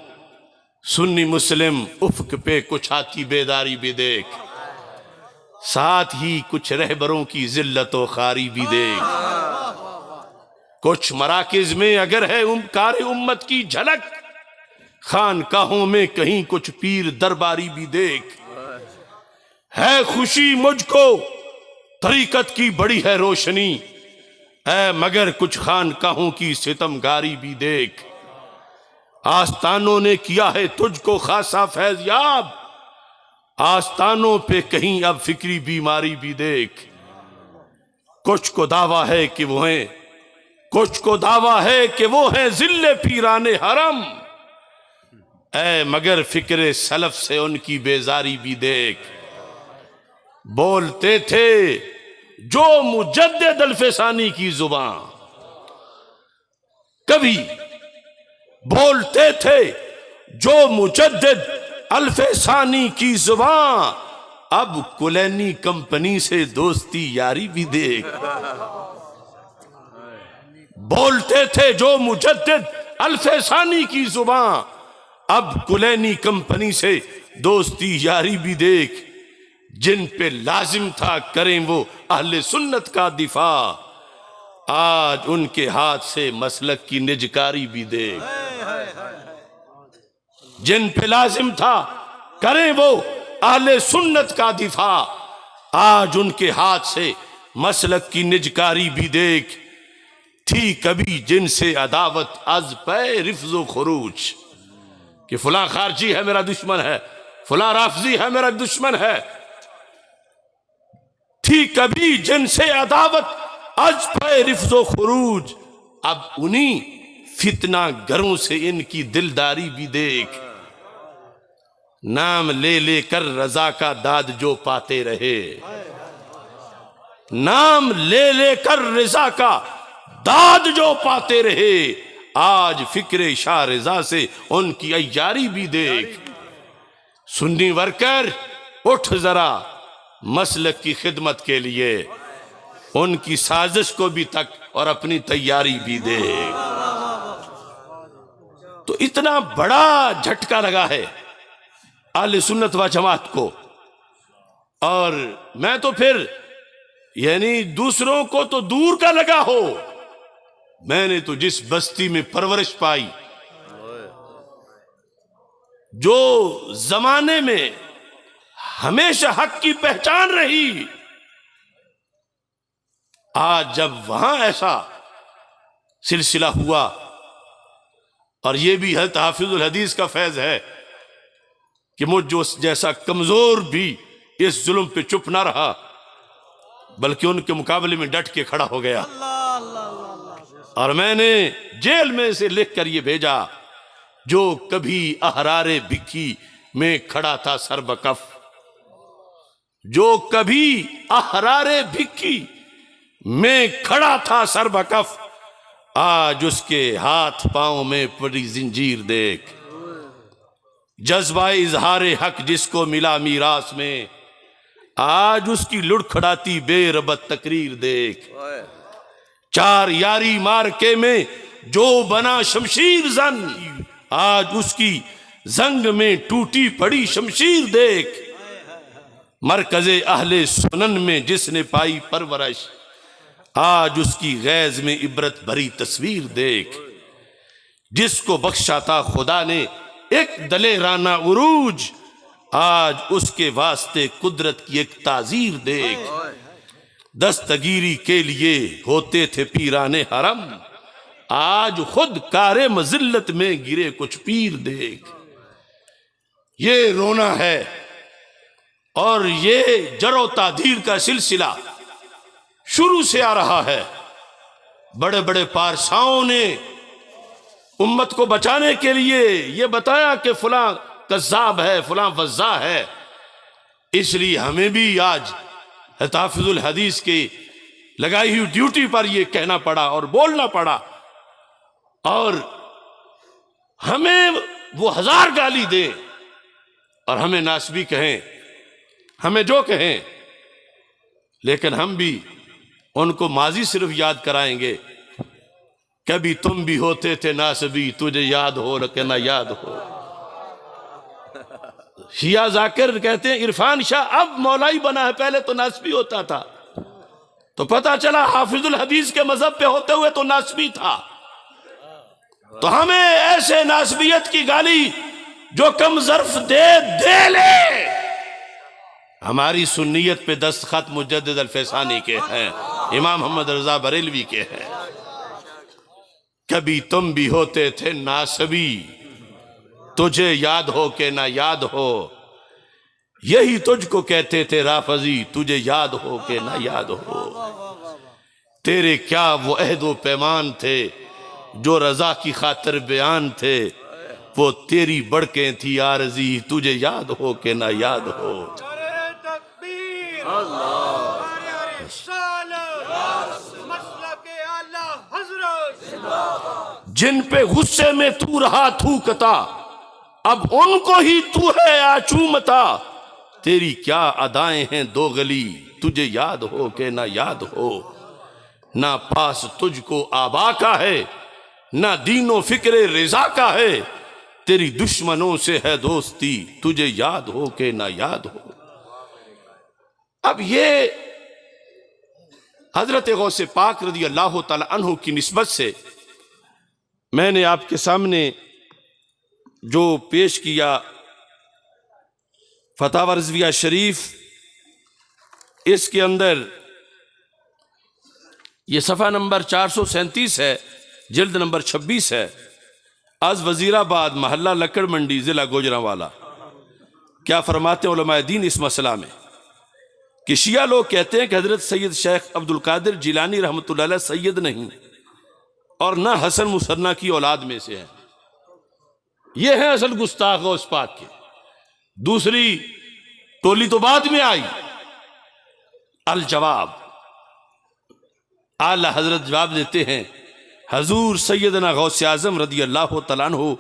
سنی مسلم افق پہ کچھ آتی بیداری بھی دیکھ، ساتھ ہی کچھ رہبروں کی ذلت و خواری بھی دیکھ. کچھ مراکز میں اگر ہے کار امت کی جھلک، خانقاہوں میں کہیں کچھ پیر درباری بھی دیکھ. ہے خوشی مجھ کو طریقت کی بڑی ہے روشنی، اے مگر کچھ خانقاہوں کی ستمگاری بھی دیکھ. آستانوں نے کیا ہے تجھ کو خاصا فیض یاب، آستانوں پہ کہیں اب فکری بیماری بھی دیکھ. کچھ کو دعویٰ ہے کہ وہ ہیں، کچھ کو دعویٰ ہے کہ وہ ہیں ذل پیران حرم، اے مگر فکر سلف سے ان کی بیزاری بھی دیکھ. بولتے تھے جو مجدد الفیسانی کی زبان، کبھی بولتے تھے جو مجدد الفیسانی کی زبان، اب کلینی کمپنی سے دوستی یاری بھی دیکھ. بولتے تھے جو مجدد الفیسانی کی زبان، اب کلینی کمپنی سے دوستی یاری بھی دیکھ. جن پہ لازم تھا کریں وہ اہل سنت کا دفاع، آج ان کے ہاتھ سے مسلک کی نجکاری بھی دیکھ. جن پہ لازم تھا کریں وہ اہل سنت کا دفاع، آج ان کے ہاتھ سے مسلک کی نجکاری بھی دیکھ. تھی کبھی جن سے عداوت از پہ رفض و خروج، کہ فلاں خارجی ہے میرا دشمن ہے، فلاں رافضی ہے میرا دشمن ہے. تھی کبھی جن سے عداوت از پہ رفض و خروج، اب انہی فتنہ گروں سے ان کی دلداری بھی دیکھ. نام لے لے کر رضا کا داد جو پاتے رہے، نام لے لے کر رضا کا داد جو پاتے رہے، آج فکر شاہ رضا سے ان کی عیاری بھی دیکھ. سنی ورکر اٹھ ذرا مسلک کی خدمت کے لیے، ان کی سازش کو بھی تک اور اپنی تیاری بھی دیکھ. تو اتنا بڑا جھٹکا لگا ہے اہل سنت و جماعت کو. اور میں تو پھر یعنی دوسروں کو تو دور کا لگا ہو، میں نے تو جس بستی میں پرورش پائی، جو زمانے میں ہمیشہ حق کی پہچان رہی، آج جب وہاں ایسا سلسلہ ہوا، اور یہ بھی حضرت حافظ الحدیث کا فیض ہے کہ مجھ جیسا کمزور بھی اس ظلم پہ چپ نہ رہا، بلکہ ان کے مقابلے میں ڈٹ کے کھڑا ہو گیا. اور میں نے جیل میں سے لکھ کر یہ بھیجا، جو کبھی احرار بھکی میں کھڑا تھا سر بکف، جو کبھی احرار بھکی میں کھڑا تھا سر بکف، آج اس کے ہاتھ پاؤں میں پڑی زنجیر دیکھ، جذبہ اظہار حق جس کو ملا میراث میں، آج اس کی لڑکھڑاتی بے ربط تقریر دیکھ۔ چار یاری مارکے میں جو بنا شمشیر زن، آج اس کی زنگ میں ٹوٹی پڑی شمشیر دیکھ۔ مرکز اہل سنن میں جس نے پائی پرورش، آج اس کی غیظ میں عبرت بھری تصویر دیکھ۔ جس کو بخشا تھا خدا نے ایک دلیرانہ عروج، آج اس کے واسطے قدرت کی ایک تعزیر دیکھ۔ دستگیری کے لیے ہوتے تھے پیران حرم، آج خود کار مذلت میں گرے کچھ پیر دیکھ۔ یہ رونا ہے اور یہ جر و تعدیر کا سلسلہ شروع سے آ رہا ہے۔ بڑے بڑے پارساؤں نے امت کو بچانے کے لیے یہ بتایا کہ فلاں کذاب ہے، فلاں وضاح ہے، اس لیے ہمیں بھی آج تحفظ الحدیث کی لگائی ہوئی ڈیوٹی پر یہ کہنا پڑا اور بولنا پڑا، اور ہمیں وہ ہزار گالی دیں اور ہمیں ناسبی کہیں، ہمیں جو کہیں، لیکن ہم بھی ان کو ماضی صرف یاد کرائیں گے۔ کبھی تم بھی ہوتے تھے ناسبی، تجھے یاد ہو کہ نہ یاد ہو۔ شیعہ ذاکر کہتے ہیں عرفان شاہ اب مولائی بنا ہے، پہلے تو ناسبی ہوتا تھا، تو پتہ چلا حافظ الحدیث کے مذہب پہ ہوتے ہوئے تو ناسبی تھا۔ تو ہمیں ایسے ناسبیت کی گالی جو کم ظرف دے لے۔ ہماری سنیت پہ دستخط مجدد الفیسانی کے ہیں، امام محمد رضا بریلوی کے ہیں۔ کبھی تم بھی ہوتے تھے ناسبی، تجھے یاد ہو کہ نہ یاد ہو، یہی تجھ کو کہتے تھے رافضی، تجھے یاد ہو کہ نہ یاد ہو۔ تیرے کیا وہ عہد و پیمان تھے جو رضا کی خاطر بیان تھے، وہ تیری بڑکیں تھی عارضی، تجھے یاد ہو کہ نہ یاد ہو۔ جن پہ غصے میں تو رہا تھوکتا، اب ان کو ہی تو ہے آچومتا، تیری کیا ادائیں ہیں دو گلی، تجھے یاد ہو کہ نہ یاد ہو۔ نہ پاس تجھ کو آبا کا ہے، نہ دین و فکر رضا کا ہے، تیری دشمنوں سے ہے دوستی، تجھے یاد ہو کہ نہ یاد ہو۔ اب یہ حضرت غوث پاک رضی اللہ تعالی عنہ کی نسبت سے میں نے آپ کے سامنے جو پیش کیا فتاوی رضویہ شریف، اس کے اندر یہ صفحہ نمبر 437 ہے، جلد نمبر 26 ہے، از وزیر آباد محلہ لکڑ منڈی ضلع گوجرانوالا۔ کیا فرماتے ہیں علماء دین اس مسئلہ میں کہ شیعہ لوگ کہتے ہیں کہ حضرت سید شیخ عبد القادر جیلانی رحمۃ اللہ علیہ سید نہیں اور نہ حسن مصنع کی اولاد میں سے ہیں، یہ ہیں اصل گستاخ غوث پاک کے۔ دوسری ٹولی تو بعد میں آئی۔ الجواب، اعلی حضرت جواب دیتے ہیں، حضور سیدنا غوث اعظم رضی اللہ تعالیٰ عنہ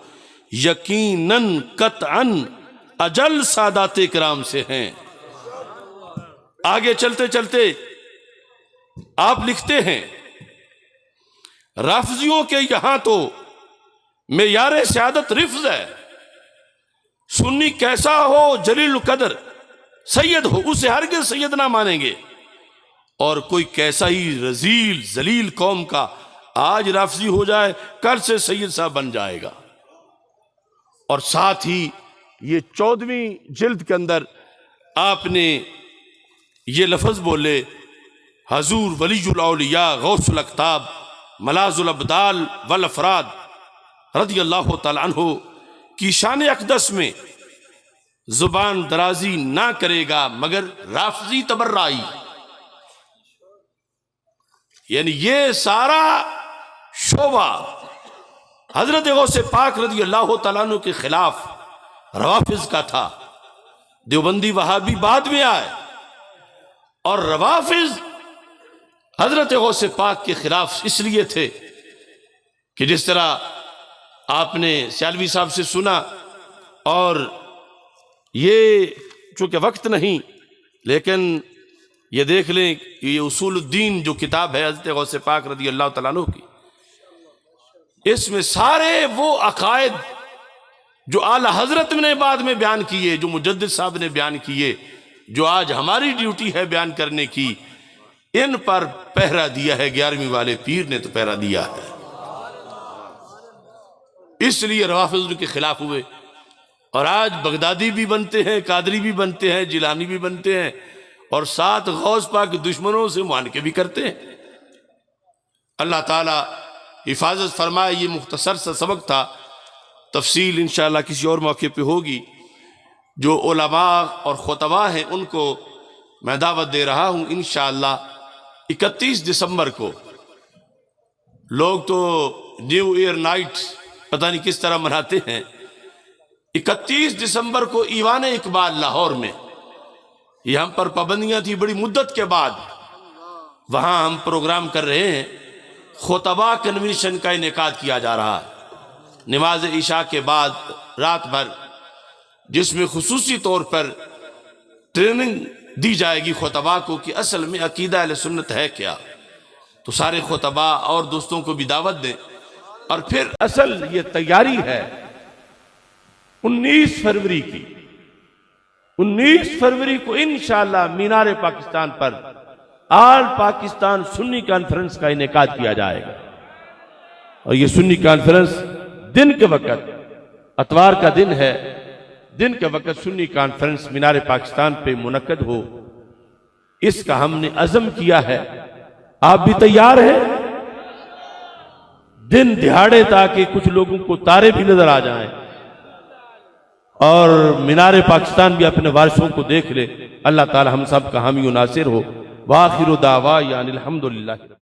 یقیناً قطعاً اجل سادات کرام سے ہیں۔ آگے چلتے چلتے آپ لکھتے ہیں، رافضیوں کے یہاں تو معیار سعادت رفض ہے، سنی کیسا ہو جلیل القدر سید ہو اسے ہرگز سید نہ مانیں گے، اور کوئی کیسا ہی رذیل ذلیل قوم کا آج رافضی ہو جائے کل سے سید صاحب بن جائے گا۔ اور ساتھ ہی یہ 14ویں جلد کے اندر آپ نے یہ لفظ بولے، حضور ولی الاولیاء غوث الاقطاب ملاذ الابدال والافراد رضی اللہ تعالی عنہ کی شان اقدس میں زبان درازی نہ کرے گا مگر رافضی تبرعی۔ یعنی یہ سارا شعبہ حضرت غوث پاک رضی اللہ تعالیٰ عنہ کے خلاف روافض کا تھا۔ دیوبندی وہابی بعد میں آئے اور روافض حضرت غوث پاک کے خلاف اس لیے تھے کہ جس طرح آپ نے سیالوی صاحب سے سنا، اور یہ چونکہ وقت نہیں، لیکن یہ دیکھ لیں کہ یہ اصول الدین جو کتاب ہے حضرت غوث پاک رضی اللہ تعالیٰ عنہ کی، اس میں سارے وہ عقائد جو اعلی حضرت نے بعد میں بیان کیے، جو مجدد صاحب نے بیان کیے، جو آج ہماری ڈیوٹی ہے بیان کرنے کی، ان پر پہرا دیا ہے 11ویں والے پیر نے، تو پہرا دیا ہے۔ اس لیے روافض کے خلاف ہوئے، اور آج بغدادی بھی بنتے ہیں، قادری بھی بنتے ہیں، جیلانی بھی بنتے ہیں، اور ساتھ غوث پاک کے دشمنوں سے معانقے بھی کرتے ہیں۔ اللہ تعالیٰ حفاظت فرمائے۔ یہ مختصر سا سبق تھا، تفصیل انشاءاللہ کسی اور موقع پہ ہوگی۔ جو علماء اور خطباء ہیں ان کو میں دعوت دے رہا ہوں انشاءاللہ 31 دسمبر کو۔ لوگ تو نیو ایئر نائٹ پتہ نہیں کس طرح مناتے ہیں۔ 31 دسمبر کو ایوان اقبال لاہور میں، یہ ہم پر پابندیاں تھی بڑی مدت کے بعد، وہاں ہم پروگرام کر رہے ہیں۔ خطباء کنونشن کا انعقاد کیا جا رہا ہے نماز عشاء کے بعد رات بھر، جس میں خصوصی طور پر ٹریننگ دی جائے گی خطباء کو کہ اصل میں عقیدہ اہل سنت ہے کیا۔ تو سارے خطباء اور دوستوں کو بھی دعوت دیں۔ اور پھر اصل یہ تیاری ہے 19 فروری کی۔ 19 فروری کو انشاءاللہ مینار پاکستان پر آل پاکستان سنی کانفرنس کا انعقاد کیا جائے گا، اور یہ سنی کانفرنس دن کے وقت، اتوار کا دن ہے، دن کے وقت سنی کانفرنس مینار پاکستان پہ منعقد ہو، اس کا ہم نے عزم کیا ہے۔ آپ بھی تیار ہیں؟ دن دہاڑے تاکہ کچھ لوگوں کو تارے بھی نظر آ جائیں اور مینار پاکستان بھی اپنے وارثوں کو دیکھ لے۔ اللہ تعالی ہم سب کا حامی و ناصر ہو۔ وآخر دعوانا الحمدللہ۔